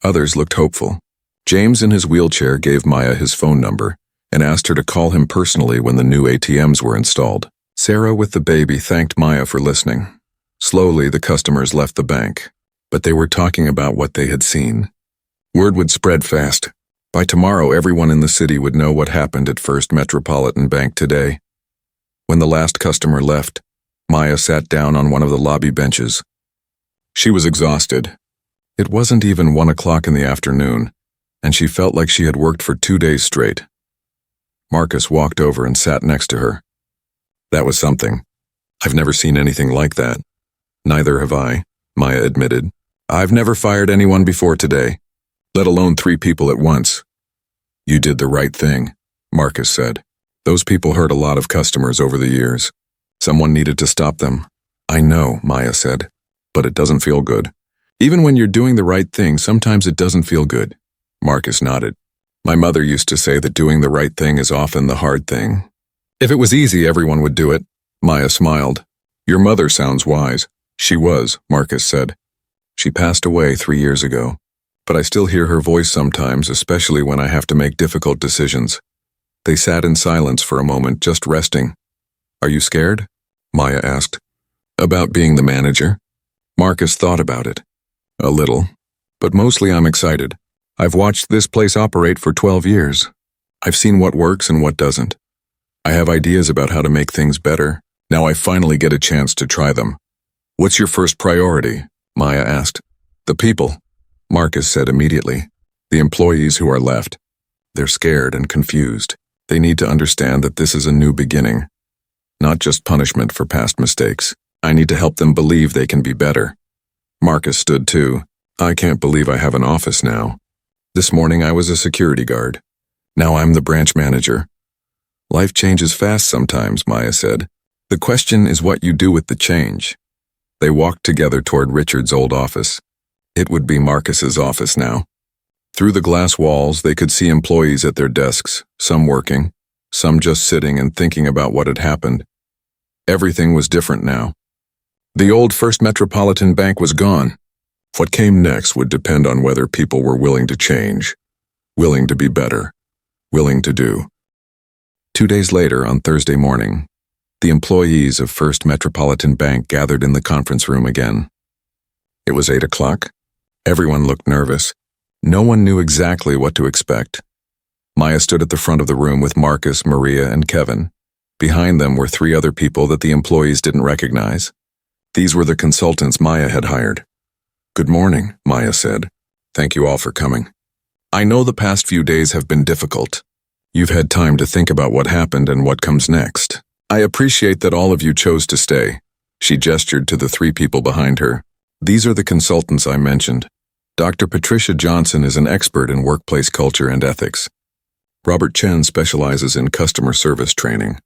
Others looked hopeful. James in his wheelchair gave Maya his phone number and asked her to call him personally when the new ATMs were installed. Sarah with the baby thanked Maya for listening. Slowly, the customers left the bank, but they were talking about what they had seen. Word would spread fast. By tomorrow, everyone in the city would know what happened at First Metropolitan Bank today. When the last customer left, Maya sat down on one of the lobby benches. She was exhausted. It wasn't even 1 o'clock in the afternoon, and she felt like she had worked for 2 days straight. Marcus walked over and sat next to her. That was something. I've never seen anything like that. Neither have I, Maya admitted. I've never fired anyone before today, let alone 3 people at once. You did the right thing, Marcus said. Those people hurt a lot of customers over the years. Someone needed to stop them. I know, Maya said, but it doesn't feel good. Even when you're doing the right thing, sometimes it doesn't feel good. Marcus nodded. My mother used to say that doing the right thing is often the hard thing. If it was easy, everyone would do it. Maya smiled. Your mother sounds wise. She was, Marcus said. She passed away 3 years ago, but I still hear her voice sometimes, especially when I have to make difficult decisions. They sat in silence for a moment, just resting. Are you scared? Maya asked. About being the manager? Marcus thought about it. A little, but mostly I'm excited. I've watched this place operate for 12 years. I've seen what works and what doesn't. I have ideas about how to make things better. Now I finally get a chance to try them. What's your first priority? Maya asked. The people, Marcus said immediately. The employees who are left. They're scared and confused. They need to understand that this is a new beginning. Not just punishment for past mistakes. I need to help them believe they can be better. Marcus stood too. I can't believe I have an office now. This morning I was a security guard. Now I'm the branch manager. Life changes fast sometimes, Maya said. The question is what you do with the change. They walked together toward Richard's old office. It would be Marcus's office now. Through the glass walls, they could see employees at their desks, some working, some just sitting and thinking about what had happened. Everything was different now. The old First Metropolitan Bank was gone. What came next would depend on whether people were willing to change, willing to be better, willing to do. 2 days later, on Thursday morning, the employees of First Metropolitan Bank gathered in the conference room again. It was 8 o'clock. Everyone looked nervous. No one knew exactly what to expect. Maya stood at the front of the room with Marcus, Maria, and Kevin. Behind them were 3 other people that the employees didn't recognize. These were the consultants Maya had hired. Good morning, Maya said. Thank you all for coming. I know the past few days have been difficult. You've had time to think about what happened and what comes next. I appreciate that all of you chose to stay. She gestured to the 3 people behind her. These are the consultants I mentioned. Dr. Patricia Johnson is an expert in workplace culture and ethics. Robert Chen specializes in customer service training.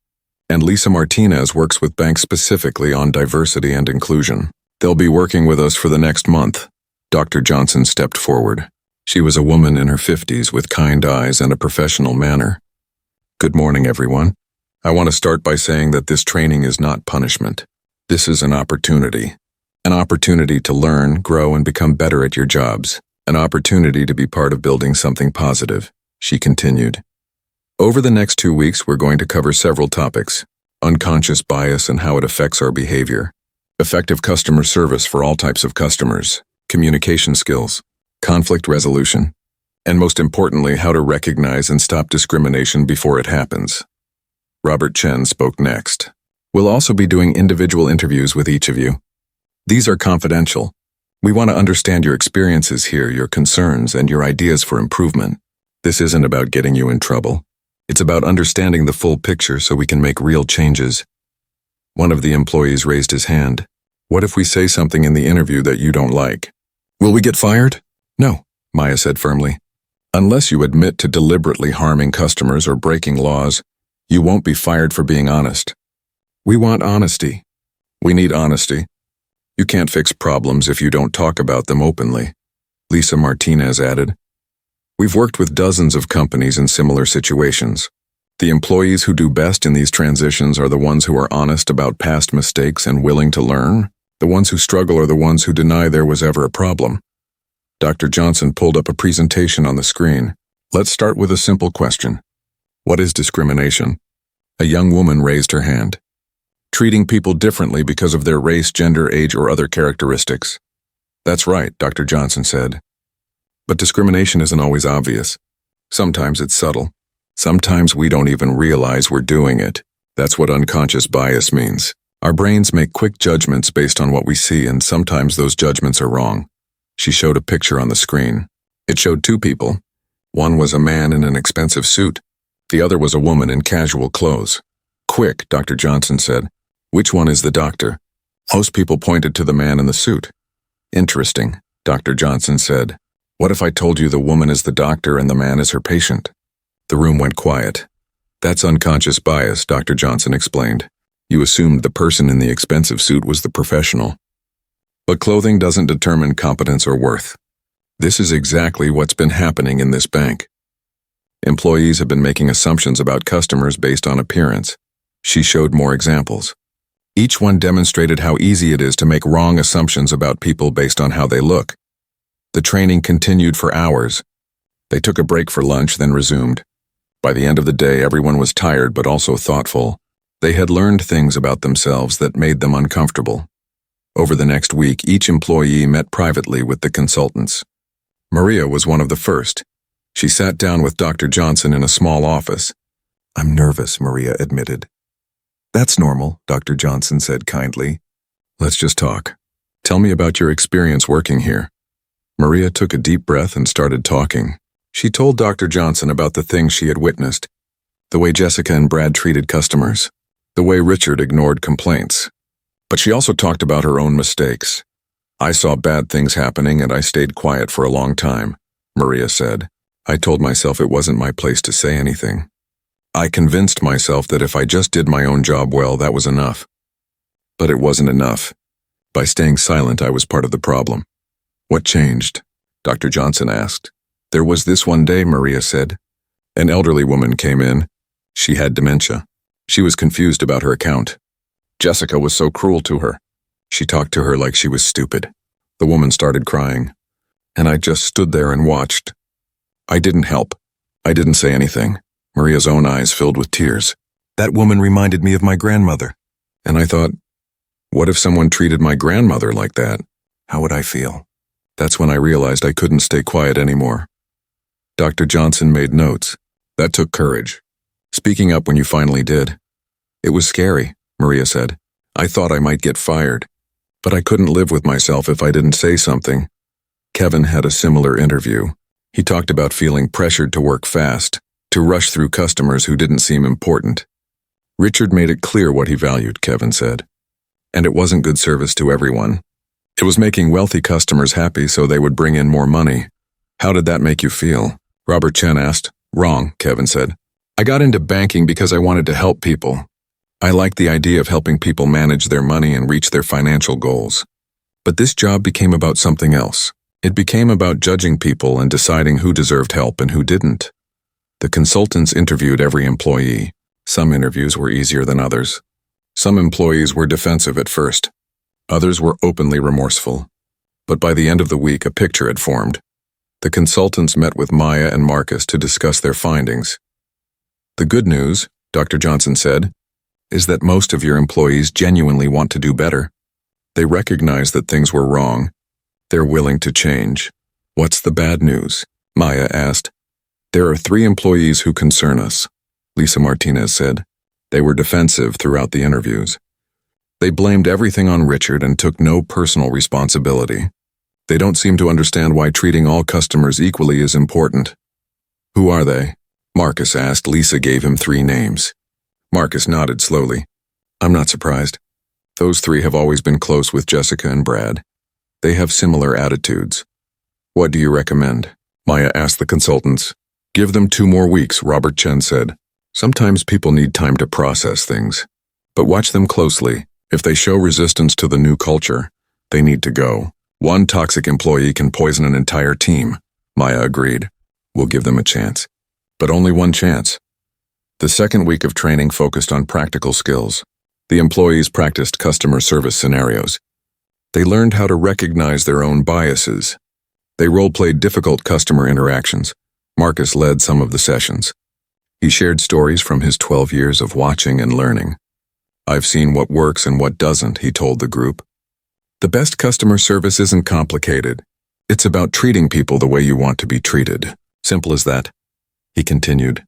And Lisa Martinez works with banks specifically on diversity and inclusion. They'll be working with us for the next month. Dr. Johnson stepped forward. She was a woman in her 50s with kind eyes and a professional manner. Good morning, everyone. I want to start by saying that this training is not punishment. This is an opportunity. An opportunity to learn, grow, and become better at your jobs. An opportunity to be part of building something positive, she continued. Over the next 2 weeks, we're going to cover several topics: unconscious bias and how it affects our behavior, effective customer service for all types of customers, communication skills, conflict resolution, and most importantly, how to recognize and stop discrimination before it happens. Robert Chen spoke next. We'll also be doing individual interviews with each of you. These are confidential. We want to understand your experiences here, your concerns, and your ideas for improvement. This isn't about getting you in trouble. It's about understanding the full picture so we can make real changes. One of the employees raised his hand. What if we say something in the interview that you don't like? Will we get fired? No, Maya said firmly. Unless you admit to deliberately harming customers or breaking laws, you won't be fired for being honest. We want honesty. We need honesty. You can't fix problems if you don't talk about them openly, Lisa Martinez added. We've worked with dozens of companies in similar situations. The employees who do best in these transitions are the ones who are honest about past mistakes and willing to learn. The ones who struggle are the ones who deny there was ever a problem. Dr. Johnson pulled up a presentation on the screen. Let's start with a simple question. What is discrimination? A young woman raised her hand. Treating people differently because of their race, gender, age, or other characteristics. That's right, Dr. Johnson said. But discrimination isn't always obvious. Sometimes it's subtle. Sometimes we don't even realize we're doing it. That's what unconscious bias means. Our brains make quick judgments based on what we see, and sometimes those judgments are wrong. She showed a picture on the screen. It showed 2 people. One was a man in an expensive suit. The other was a woman in casual clothes. Quick, Dr. Johnson said. Which one is the doctor? Most people pointed to the man in the suit. Interesting, Dr. Johnson said. What if I told you the woman is the doctor and the man is her patient? The room went quiet. That's unconscious bias, Dr. Johnson explained. You assumed the person in the expensive suit was the professional. But clothing doesn't determine competence or worth. This is exactly what's been happening in this bank. Employees have been making assumptions about customers based on appearance. She showed more examples. Each one demonstrated how easy it is to make wrong assumptions about people based on how they look. The training continued for hours. They took a break for lunch, then resumed. By the end of the day, everyone was tired but also thoughtful. They had learned things about themselves that made them uncomfortable. Over the next week, each employee met privately with the consultants. Maria was one of the first. She sat down with Dr. Johnson in a small office. I'm nervous, Maria admitted. That's normal, Dr. Johnson said kindly. Let's just talk. Tell me about your experience working here. Maria took a deep breath and started talking. She told Dr. Johnson about the things she had witnessed, the way Jessica and Brad treated customers, the way Richard ignored complaints. But she also talked about her own mistakes. I saw bad things happening and I stayed quiet for a long time, Maria said. I told myself it wasn't my place to say anything. I convinced myself that if I just did my own job well, that was enough. But it wasn't enough. By staying silent, I was part of the problem. What changed? Dr. Johnson asked. There was this one day, Maria said. An elderly woman came in. She had dementia. She was confused about her account. Jessica was so cruel to her. She talked to her like she was stupid. The woman started crying. And I just stood there and watched. I didn't help. I didn't say anything. Maria's own eyes filled with tears. That woman reminded me of my grandmother. And I thought, what if someone treated my grandmother like that? How would I feel? That's when I realized I couldn't stay quiet anymore. Dr. Johnson made notes. That took courage. Speaking up when you finally did. It was scary, Maria said. I thought I might get fired. But I couldn't live with myself if I didn't say something. Kevin had a similar interview. He talked about feeling pressured to work fast, to rush through customers who didn't seem important. Richard made it clear what he valued, Kevin said. And it wasn't good service to everyone. It was making wealthy customers happy so they would bring in more money. How did that make you feel? Robert Chen asked. Wrong, Kevin said. I got into banking because I wanted to help people. I liked the idea of helping people manage their money and reach their financial goals. But this job became about something else. It became about judging people and deciding who deserved help and who didn't. The consultants interviewed every employee. Some interviews were easier than others. Some employees were defensive at first. Others were openly remorseful. But by the end of the week, a picture had formed. The consultants met with Maya and Marcus to discuss their findings. The good news, Dr. Johnson said, is that most of your employees genuinely want to do better. They recognize that things were wrong. They're willing to change. What's the bad news? Maya asked. There are 3 employees who concern us, Lisa Martinez said. They were defensive throughout the interviews. They blamed everything on Richard and took no personal responsibility. They don't seem to understand why treating all customers equally is important. Who are they? Marcus asked. Lisa gave him 3 names. Marcus nodded slowly. I'm not surprised. Those 3 have always been close with Jessica and Brad. They have similar attitudes. What do you recommend? Maya asked the consultants. Give them 2 more weeks, Robert Chen said. Sometimes people need time to process things. But watch them closely. If they show resistance to the new culture, they need to go. One toxic employee can poison an entire team. Maya agreed. We'll give them a chance. But only one chance. The second week of training focused on practical skills. The employees practiced customer service scenarios. They learned how to recognize their own biases. They role-played difficult customer interactions. Marcus led some of the sessions. He shared stories from his 12 years of watching and learning. I've seen what works and what doesn't, he told the group. The best customer service isn't complicated. It's about treating people the way you want to be treated. Simple as that. He continued.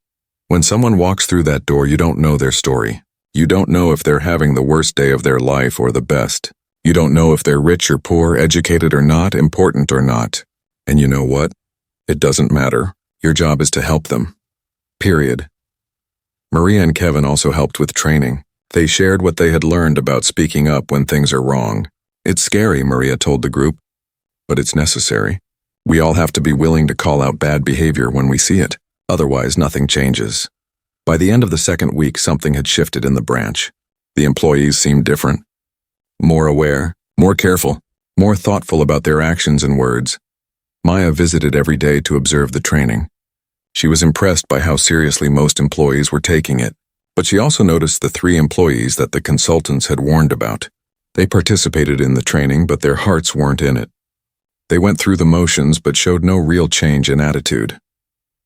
When someone walks through that door, you don't know their story. You don't know if they're having the worst day of their life or the best. You don't know if they're rich or poor, educated or not, important or not. And you know what? It doesn't matter. Your job is to help them. Period. Maria and Kevin also helped with training. They shared what they had learned about speaking up when things are wrong. It's scary, Maria told the group, but it's necessary. We all have to be willing to call out bad behavior when we see it. Otherwise, nothing changes. By the end of the second week, something had shifted in the branch. The employees seemed different. More aware, more careful, more thoughtful about their actions and words. Maya visited every day to observe the training. She was impressed by how seriously most employees were taking it, but she also noticed the 3 employees that the consultants had warned about. They participated in the training, but their hearts weren't in it. They went through the motions but showed no real change in attitude.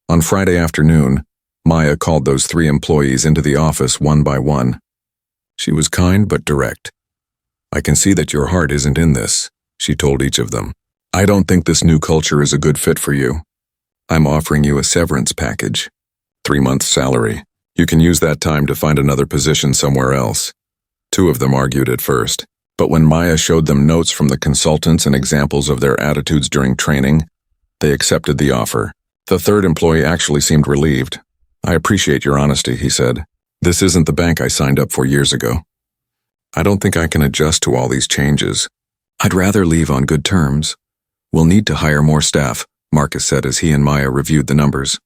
On Friday afternoon, Maya called those 3 employees into the office one by one. She was kind but direct. I can see that your heart isn't in this, she told each of them. I don't think this new culture is a good fit for you. I'm offering you a severance package. 3 months' salary. You can use that time to find another position somewhere else. 2 of them argued at first, but when Maya showed them notes from the consultants and examples of their attitudes during training, they accepted the offer. The 3rd employee actually seemed relieved. I appreciate your honesty, he said. This isn't the bank I signed up for years ago. I don't think I can adjust to all these changes. I'd rather leave on good terms. We'll need to hire more staff, Marcus said as he and Maya reviewed the numbers.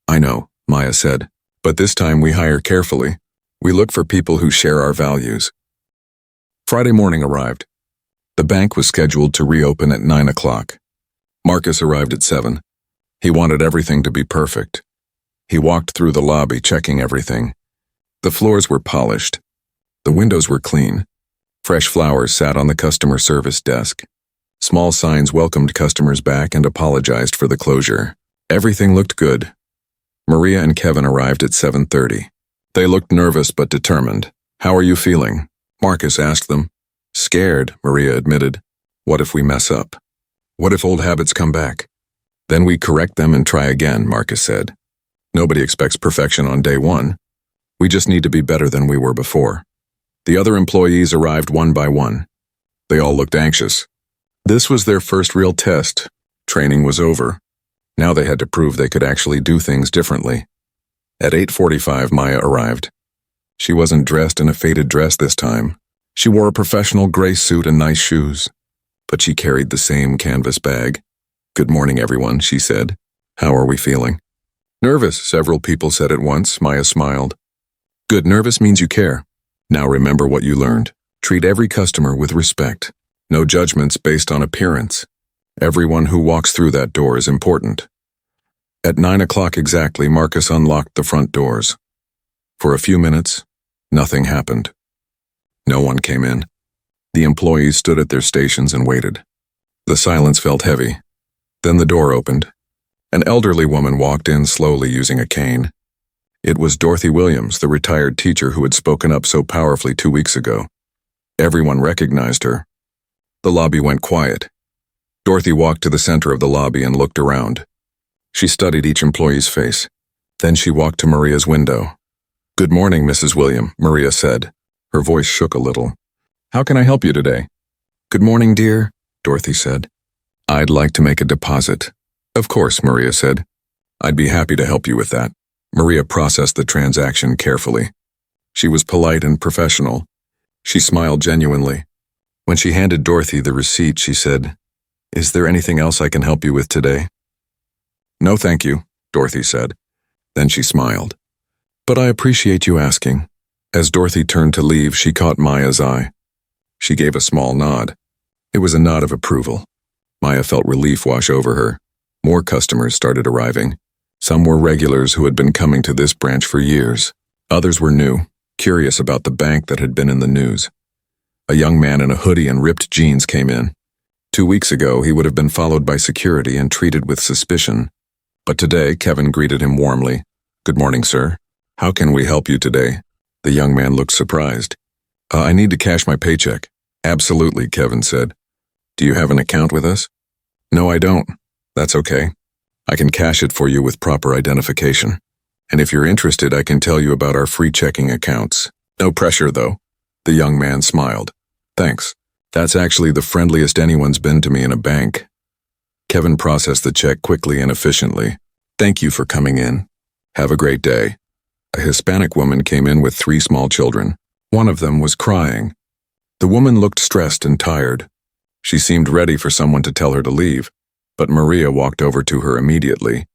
I know, Maya said, but this time we hire carefully. We look for people who share our values. Friday morning arrived. The bank was scheduled to reopen at 9 o'clock. Marcus arrived at 7. He wanted everything to be perfect. He walked through the lobby checking everything. The floors were polished. The windows were clean. Fresh flowers sat on the customer service desk. Small signs welcomed customers back and apologized for the closure. Everything looked good. Maria and Kevin arrived at 7:30. They looked nervous but determined. How are you feeling? Marcus asked them. Scared, Maria admitted. What if we mess up? What if old habits come back? Then we correct them and try again, Marcus said. Nobody expects perfection on day 1. We just need to be better than we were before. The other employees arrived one by one. They all looked anxious. This was their first real test. Training was over. Now they had to prove they could actually do things differently. At 8:45, Maya arrived. She wasn't dressed in a faded dress this time. She wore a professional gray suit and nice shoes. But she carried the same canvas bag. Good morning, everyone, she said. How are we feeling? Nervous, several people said at once. Maya smiled. Good, nervous means you care. Now remember what you learned. Treat every customer with respect. No judgments based on appearance. Everyone who walks through that door is important. At 9 o'clock exactly, Marcus unlocked the front doors. For a few minutes, nothing happened. No one came in. The employees stood at their stations and waited. The silence felt heavy. Then the door opened. An elderly woman walked in slowly using a cane. It was Dorothy Williams, the retired teacher who had spoken up so powerfully 2 weeks ago. Everyone recognized her. The lobby went quiet. Dorothy walked to the center of the lobby and looked around. She studied each employee's face. Then she walked to Maria's window. "Good morning, Mrs. William," Maria said. Her voice shook a little. "How can I help you today?" "Good morning, dear," Dorothy said. "I'd like to make a deposit." "Of course," Maria said. "I'd be happy to help you with that." Maria processed the transaction carefully. She was polite and professional. She smiled genuinely. When she handed Dorothy the receipt, she said, "Is there anything else I can help you with today?" "No, thank you," Dorothy said. Then she smiled. "But I appreciate you asking." As Dorothy turned to leave, she caught Maya's eye. She gave a small nod. It was a nod of approval. Maya felt relief wash over her. More customers started arriving. Some were regulars who had been coming to this branch for years. Others were new, curious about the bank that had been in the news. A young man in a hoodie and ripped jeans came in. 2 weeks ago, he would have been followed by security and treated with suspicion. But today, Kevin greeted him warmly. "Good morning, sir. How can we help you today?" The young man looked surprised. I need to cash my paycheck." "Absolutely," Kevin said. "Do you have an account with us?" "No, I don't." "That's okay. I can cash it for you with proper identification. And if you're interested, I can tell you about our free checking accounts. No pressure, though." The young man smiled. "Thanks. That's actually the friendliest anyone's been to me in a bank." Kevin processed the check quickly and efficiently. "Thank you for coming in. Have a great day." A Hispanic woman came in with 3 small children. One of them was crying. The woman looked stressed and tired. She seemed ready for someone to tell her to leave, but Maria walked over to her immediately.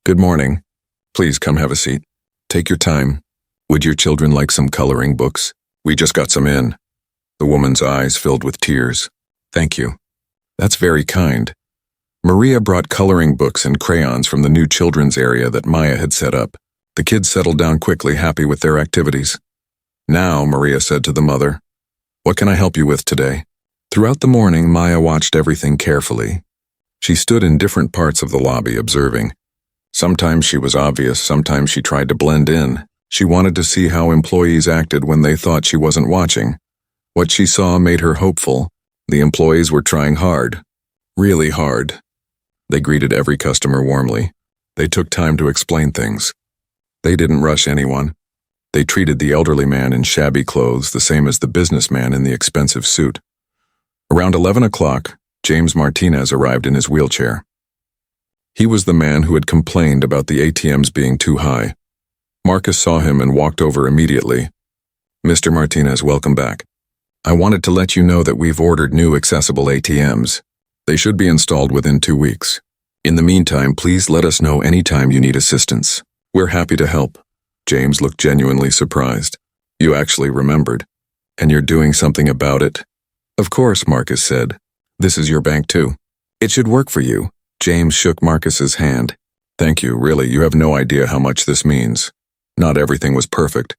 "Good morning. Please come have a seat. Take your time. Would your children like some coloring books? We just got some in." The woman's eyes filled with tears. "Thank you. That's very kind." Maria brought coloring books and crayons from the new children's area that Maya had set up. The kids settled down quickly, happy with their activities. "Now," Maria said to the mother, "what can I help you with today?" Throughout the morning, Maya watched everything carefully. She stood in different parts of the lobby, observing. Sometimes she was obvious, sometimes she tried to blend in. She wanted to see how employees acted when they thought she wasn't watching. What she saw made her hopeful. The employees were trying hard. Really hard. They greeted every customer warmly. They took time to explain things. They didn't rush anyone. They treated the elderly man in shabby clothes the same as the businessman in the expensive suit. Around 11 o'clock, James Martinez arrived in his wheelchair. He was the man who had complained about the ATMs being too high. Marcus saw him and walked over immediately. "Mr. Martinez, welcome back. I wanted to let you know that we've ordered new accessible ATMs. They should be installed within 2 weeks. In the meantime, please let us know anytime you need assistance. We're happy to help." James looked genuinely surprised. "You actually remembered. And you're doing something about it?" "Of course," Marcus said. "This is your bank too. It should work for you." James shook Marcus's hand. "Thank you, really, you have no idea how much this means. Not everything was perfect."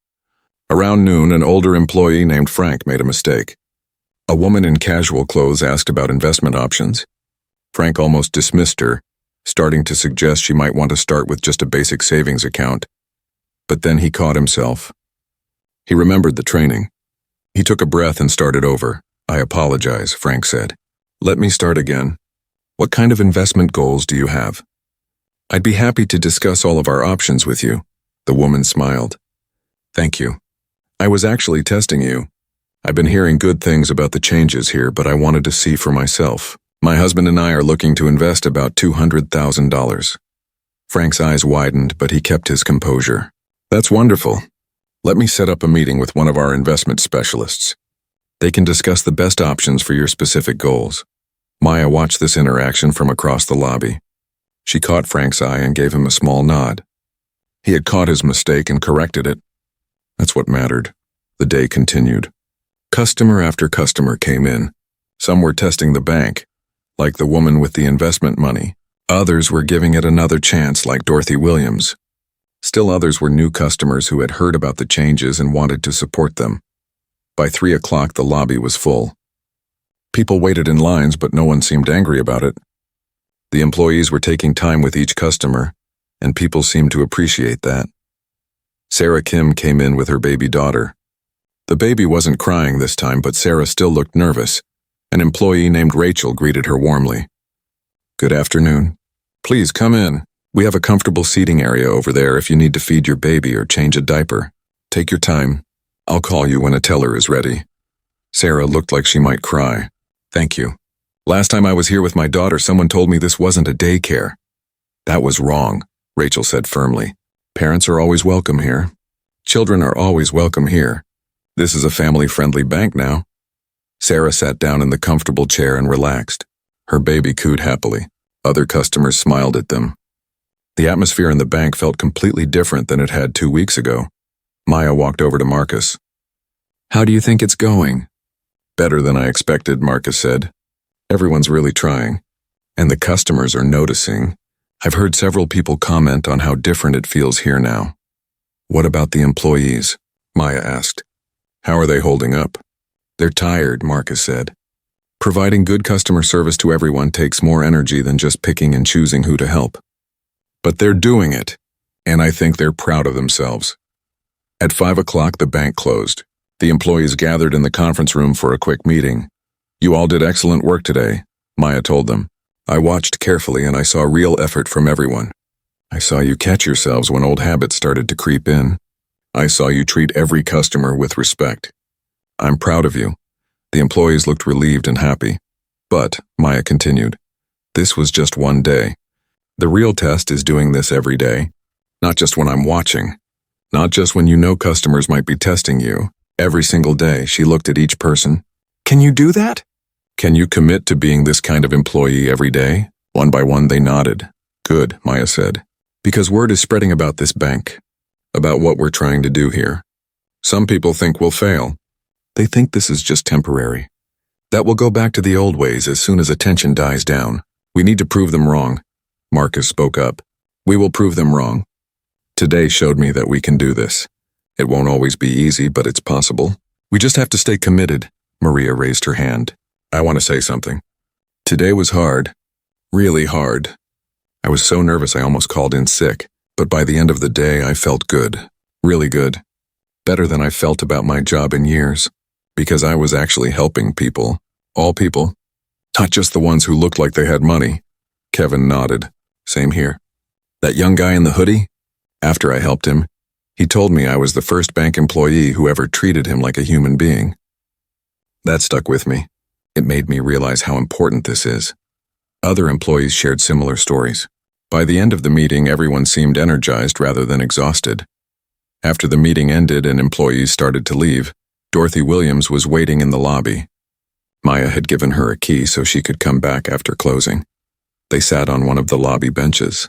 Around noon, an older employee named Frank made a mistake. A woman in casual clothes asked about investment options. Frank almost dismissed her, starting to suggest she might want to start with just a basic savings account. But then he caught himself. He remembered the training. He took a breath and started over. "I apologize," Frank said. "Let me start again. What kind of investment goals do you have?" "I'd be happy to discuss all of our options with you." The woman smiled. "Thank you. I was actually testing you. I've been hearing good things about the changes here, but I wanted to see for myself. My husband and I are looking to invest about $200,000. Frank's eyes widened, but he kept his composure. "That's wonderful. Let me set up a meeting with one of our investment specialists. They can discuss the best options for your specific goals." Maya watched this interaction from across the lobby. She caught Frank's eye and gave him a small nod. He had caught his mistake and corrected it. That's what mattered. The day continued. Customer after customer came in. Some were testing the bank, like the woman with the investment money. Others were giving it another chance, like Dorothy Williams. Still others were new customers who had heard about the changes and wanted to support them. By 3 o'clock, the lobby was full. People waited in lines, but no one seemed angry about it. The employees were taking time with each customer, and people seemed to appreciate that. Sarah Kim came in with her baby daughter. The baby wasn't crying this time, but Sarah still looked nervous. An employee named Rachel greeted her warmly. "Good afternoon. Please come in. We have a comfortable seating area over there if you need to feed your baby or change a diaper. Take your time. I'll call you when a teller is ready." Sarah looked like she might cry. "Thank you. Last time I was here with my daughter, someone told me this wasn't a daycare." "That was wrong," Rachel said firmly. "Parents are always welcome here. Children are always welcome here. This is a family-friendly bank now." Sarah sat down in the comfortable chair and relaxed. Her baby cooed happily. Other customers smiled at them. The atmosphere in the bank felt completely different than it had 2 weeks ago. Maya walked over to Marcus. "How do you think it's going?" "Better than I expected," Marcus said. "Everyone's really trying. And the customers are noticing. I've heard several people comment on how different it feels here now." "What about the employees?" Maya asked. "How are they holding up?" "They're tired," Marcus said. "Providing good customer service to everyone takes more energy than just picking and choosing who to help. But they're doing it, and I think they're proud of themselves." At 5 o'clock, the bank closed. The employees gathered in the conference room for a quick meeting. "You all did excellent work today," Maya told them. "I watched carefully and I saw real effort from everyone. I saw you catch yourselves when old habits started to creep in. I saw you treat every customer with respect. I'm proud of you." The employees looked relieved and happy. "But," Maya continued, "this was just one day. The real test is doing this every day. Not just when I'm watching. Not just when you know customers might be testing you. Every single day." She looked at each person. "Can you do that? Can you commit to being this kind of employee every day?" One by one they nodded. "Good," Maya said. "Because word is spreading about this bank. About what we're trying to do here. Some people think we'll fail. They think this is just temporary. That will go back to the old ways as soon as attention dies down. We need to prove them wrong." Marcus spoke up. "We will prove them wrong. Today showed me that we can do this. It won't always be easy, but it's possible. We just have to stay committed." Maria raised her hand. "I want to say something. Today was hard. Really hard. I was so nervous I almost called in sick, but by the end of the day I felt good. Really good. Better than I felt about my job in years. Because I was actually helping people. All people. Not just the ones who looked like they had money." Kevin nodded. "Same here. That young guy in the hoodie? After I helped him, he told me I was the first bank employee who ever treated him like a human being. That stuck with me. It made me realize how important this is." Other employees shared similar stories. By the end of the meeting, everyone seemed energized rather than exhausted. After the meeting ended and employees started to leave, Dorothy Williams was waiting in the lobby. Maya had given her a key so she could come back after closing. They sat on one of the lobby benches.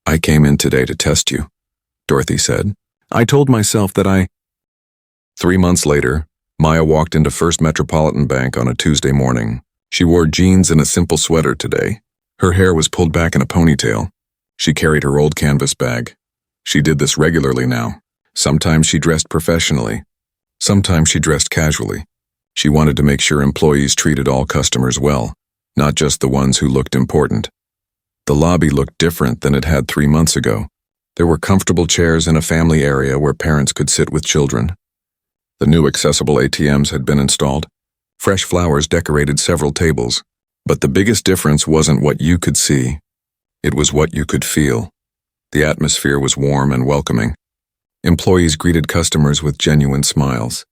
"I came in today to test you," Dorothy said. "I told myself that 3 months later, Maya walked into First Metropolitan Bank on a Tuesday morning. She wore jeans and a simple sweater today. Her hair was pulled back in a ponytail. She carried her old canvas bag. She did this regularly now. Sometimes she dressed professionally. Sometimes she dressed casually. She wanted to make sure employees treated all customers well, not just the ones who looked important. The lobby looked different than it had 3 months ago. There were comfortable chairs in a family area where parents could sit with children. The new accessible ATMs had been installed. Fresh flowers decorated several tables. But the biggest difference wasn't what you could see. It was what you could feel. The atmosphere was warm and welcoming. Employees greeted customers with genuine smiles.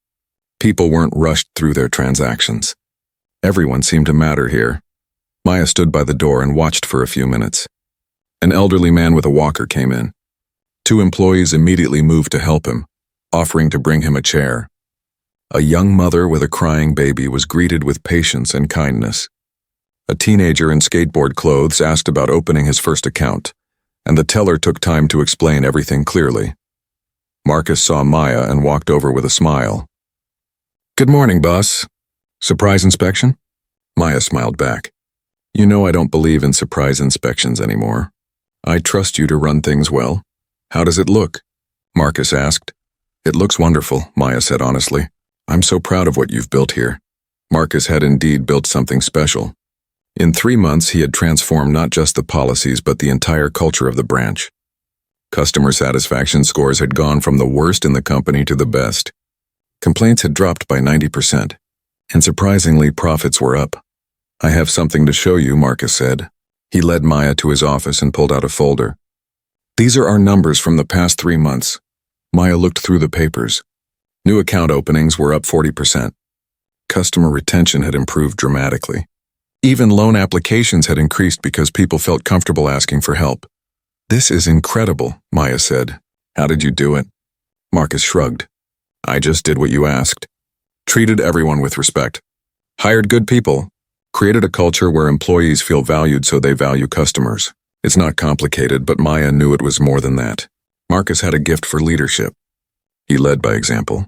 People weren't rushed through their transactions. Everyone seemed to matter here. Maya stood by the door and watched for a few minutes. An elderly man with a walker came in. 2 employees immediately moved to help him, offering to bring him a chair. A young mother with a crying baby was greeted with patience and kindness. A teenager in skateboard clothes asked about opening his first account, and the teller took time to explain everything clearly. Marcus saw Maya and walked over with a smile. "Good morning, boss. Surprise inspection?" Maya smiled back. "You know I don't believe in surprise inspections anymore. I trust you to run things well. How does it look?" Marcus asked. "It looks wonderful," Maya said honestly. "I'm so proud of what you've built here. Marcus had indeed built something special. In 3 months, he had transformed not just the policies but the entire culture of the branch. Customer satisfaction scores had gone from the worst in the company to the best. Complaints had dropped by 90%, and surprisingly, profits were up. "I have something to show you," Marcus said. He led Maya to his office and pulled out a folder. "These are our numbers from the past 3 months." Maya looked through the papers. New account openings were up 40%. Customer retention had improved dramatically. Even loan applications had increased because people felt comfortable asking for help. "This is incredible," Maya said. "How did you do it?" Marcus shrugged. "I just did what you asked. Treated everyone with respect. Hired good people. Created a culture where employees feel valued so they value customers. It's not complicated, but Maya knew it was more than that. Marcus had a gift for leadership. He led by example.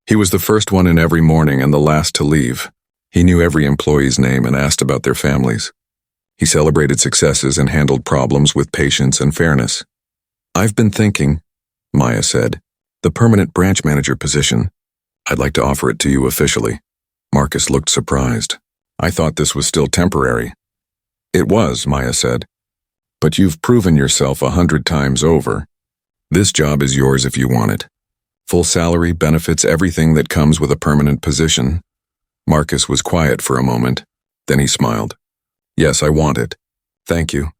He was the first one in every morning and the last to leave. He knew every employee's name and asked about their families. He celebrated successes and handled problems with patience and fairness. "I've been thinking," Maya said, "the permanent branch manager position. I'd like to offer it to you officially." Marcus looked surprised. "I thought this was still temporary." "It was," Maya said. "But you've proven yourself 100 times over. This job is yours if you want it. Full salary, benefits, everything that comes with a permanent position." Marcus was quiet for a moment. Then he smiled. "Yes, I want it. Thank you."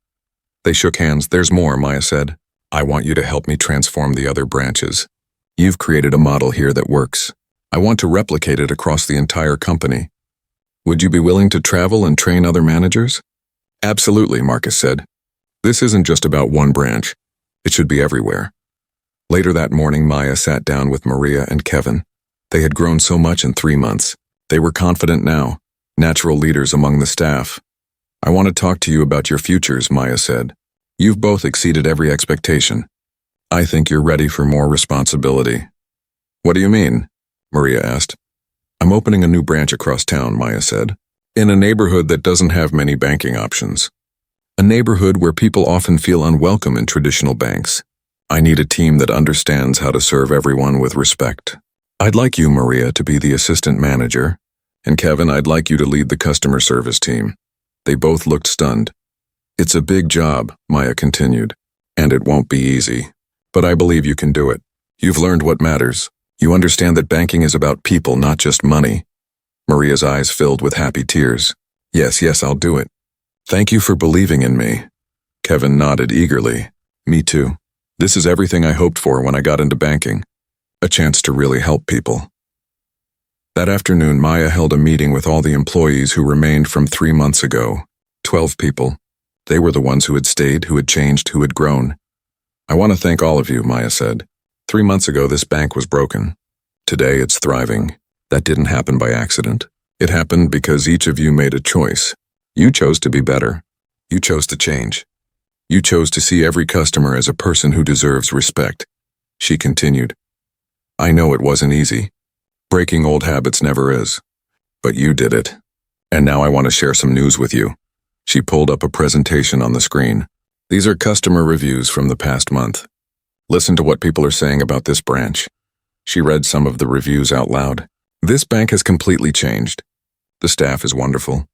They shook hands. "There's more," Maya said. "I want you to help me transform the other branches. You've created a model here that works. I want to replicate it across the entire company. Would you be willing to travel and train other managers?" "Absolutely," Marcus said. "This isn't just about one branch. It should be everywhere." Later that morning, Maya sat down with Maria and Kevin. They had grown so much in 3 months. They were confident now, natural leaders among the staff. "I want to talk to you about your futures," Maya said. "You've both exceeded every expectation. I think you're ready for more responsibility." "What do you mean?" Maria asked. "I'm opening a new branch across town," Maya said, "in a neighborhood that doesn't have many banking options. A neighborhood where people often feel unwelcome in traditional banks. I need a team that understands how to serve everyone with respect. I'd like you, Maria, to be the assistant manager, and Kevin, I'd like you to lead the customer service team." They both looked stunned. "It's a big job," Maya continued, "and it won't be easy. But I believe you can do it. You've learned what matters. You understand that banking is about people, not just money." Maria's eyes filled with happy tears. Yes, I'll do it. Thank you for believing in me." Kevin nodded eagerly. "Me too. This is everything I hoped for when I got into banking. A chance to really help people." That afternoon, Maya held a meeting with all the employees who remained from 3 months ago. 12 people. They were the ones who had stayed, who had changed, who had grown. "I want to thank all of you," Maya said. 3 months ago, this bank was broken. Today, it's thriving. That didn't happen by accident. It happened because each of you made a choice. You chose to be better. You chose to change. You chose to see every customer as a person who deserves respect." She continued, "I know it wasn't easy. Breaking old habits never is. But you did it. And now I want to share some news with you." She pulled up a presentation on the screen. "These are customer reviews from the past month. Listen to what people are saying about this branch." She read some of the reviews out loud. "This bank has completely changed. The staff is wonderful.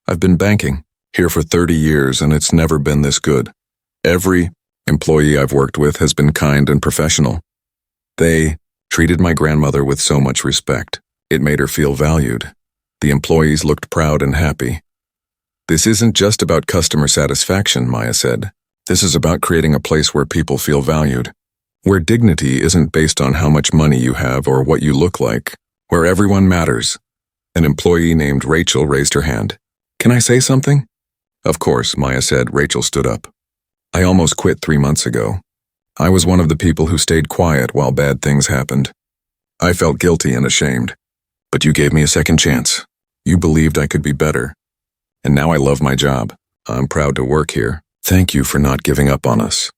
I've been banking here for 30 years and it's never been this good. Every employee I've worked with has been kind and professional. They treated my grandmother with so much respect. It made her feel valued. The employees looked proud and happy." "This isn't just about customer satisfaction," Maya said. "This is about creating a place where people feel valued. Where dignity isn't based on how much money you have or what you look like. Where everyone matters." An employee named Rachel raised her hand. "Can I say something?" "Of course," Maya said. Rachel stood up. "I almost quit 3 months ago. I was one of the people who stayed quiet while bad things happened. I felt guilty and ashamed. But you gave me a second chance. You believed I could be better. And now I love my job. I'm proud to work here. Thank you for not giving up on us."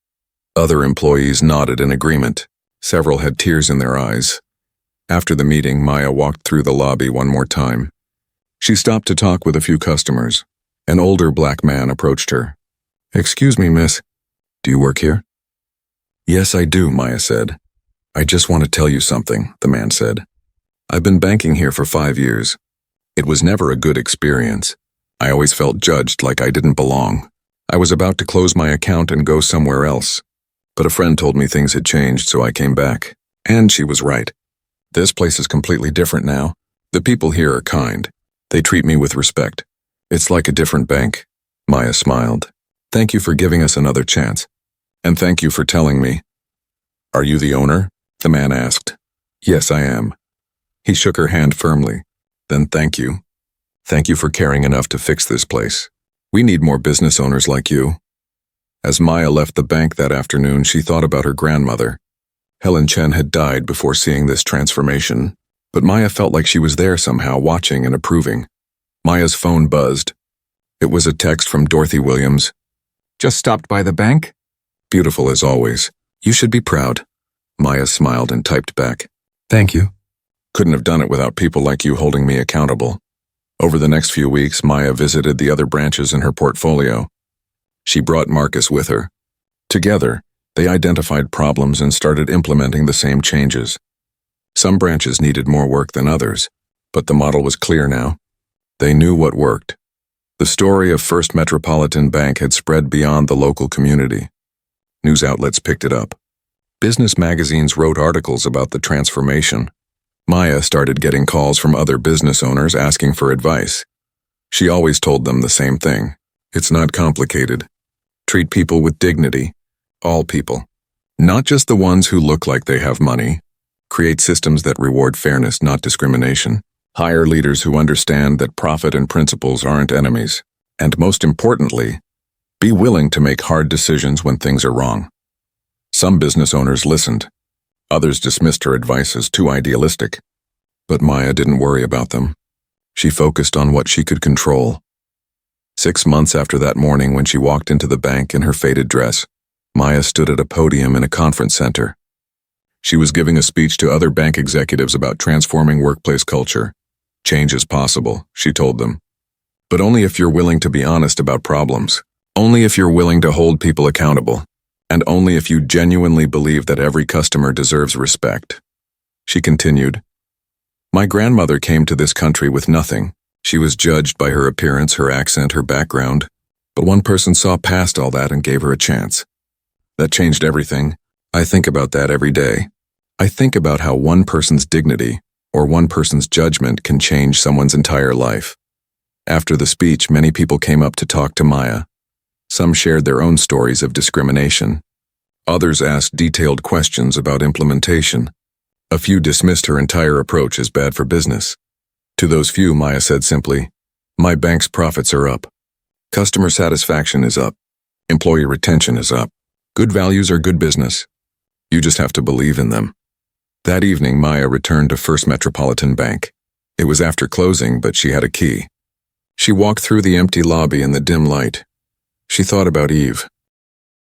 Other employees nodded in agreement. Several had tears in their eyes. After the meeting, Maya walked through the lobby one more time. She stopped to talk with a few customers. An older black man approached her. "Excuse me, miss. Do you work here?" "Yes, I do," Maya said. "I just want to tell you something," the man said. "I've been banking here for 5 years. It was never a good experience. I always felt judged, like I didn't belong. I was about to close my account and go somewhere else. But a friend told me things had changed, so I came back. And she was right. This place is completely different now. The people here are kind. They treat me with respect. It's like a different bank. Maya smiled. Thank you for giving us another chance. And thank you for telling me. Are you the owner? The man asked. Yes, I am. He shook her hand firmly. Then thank you. Thank you for caring enough to fix this place. We need more business owners like you. As Maya left the bank that afternoon, she thought about her grandmother. Helen Chen had died before seeing this transformation, but Maya felt like she was there somehow, watching and approving. Maya's phone buzzed. It was a text from Dorothy Williams. Just stopped by the bank? Beautiful as always. You should be proud. Maya smiled and typed back. Thank you. Couldn't have done it without people like you holding me accountable. Over the next few weeks, Maya visited the other branches in her portfolio. She brought Marcus with her. Together, they identified problems and started implementing the same changes. Some branches needed more work than others, but the model was clear now. They knew what worked. The story of First Metropolitan Bank had spread beyond the local community. News outlets picked it up. Business magazines wrote articles about the transformation. Maya started getting calls from other business owners asking for advice. She always told them the same thing. It's not complicated. Treat people with dignity. All people. Not just the ones who look like they have money. Create systems that reward fairness, not discrimination. Hire leaders who understand that profit and principles aren't enemies. And most importantly, be willing to make hard decisions when things are wrong. Some business owners listened. Others dismissed her advice as too idealistic. But Maya didn't worry about them. She focused on what she could control. 6 months after that morning when she walked into the bank in her faded dress, Maya stood at a podium in a conference center. She was giving a speech to other bank executives about transforming workplace culture. Change is possible, she told them. But only if you're willing to be honest about problems. Only if you're willing to hold people accountable. And only if you genuinely believe that every customer deserves respect. She continued, My grandmother came to this country with nothing. She was judged by her appearance, her accent, her background. But one person saw past all that and gave her a chance. That changed everything. I think about that every day. I think about how one person's dignity or one person's judgment can change someone's entire life. After the speech, many people came up to talk to Maya. Some shared their own stories of discrimination. Others asked detailed questions about implementation. A few dismissed her entire approach as bad for business. To those few, Maya said simply, My bank's profits are up. Customer satisfaction is up. Employee retention is up. Good values are good business. You just have to believe in them. That evening, Maya returned to First Metropolitan Bank. It was after closing, but she had a key. She walked through the empty lobby in the dim light. She thought about Eve.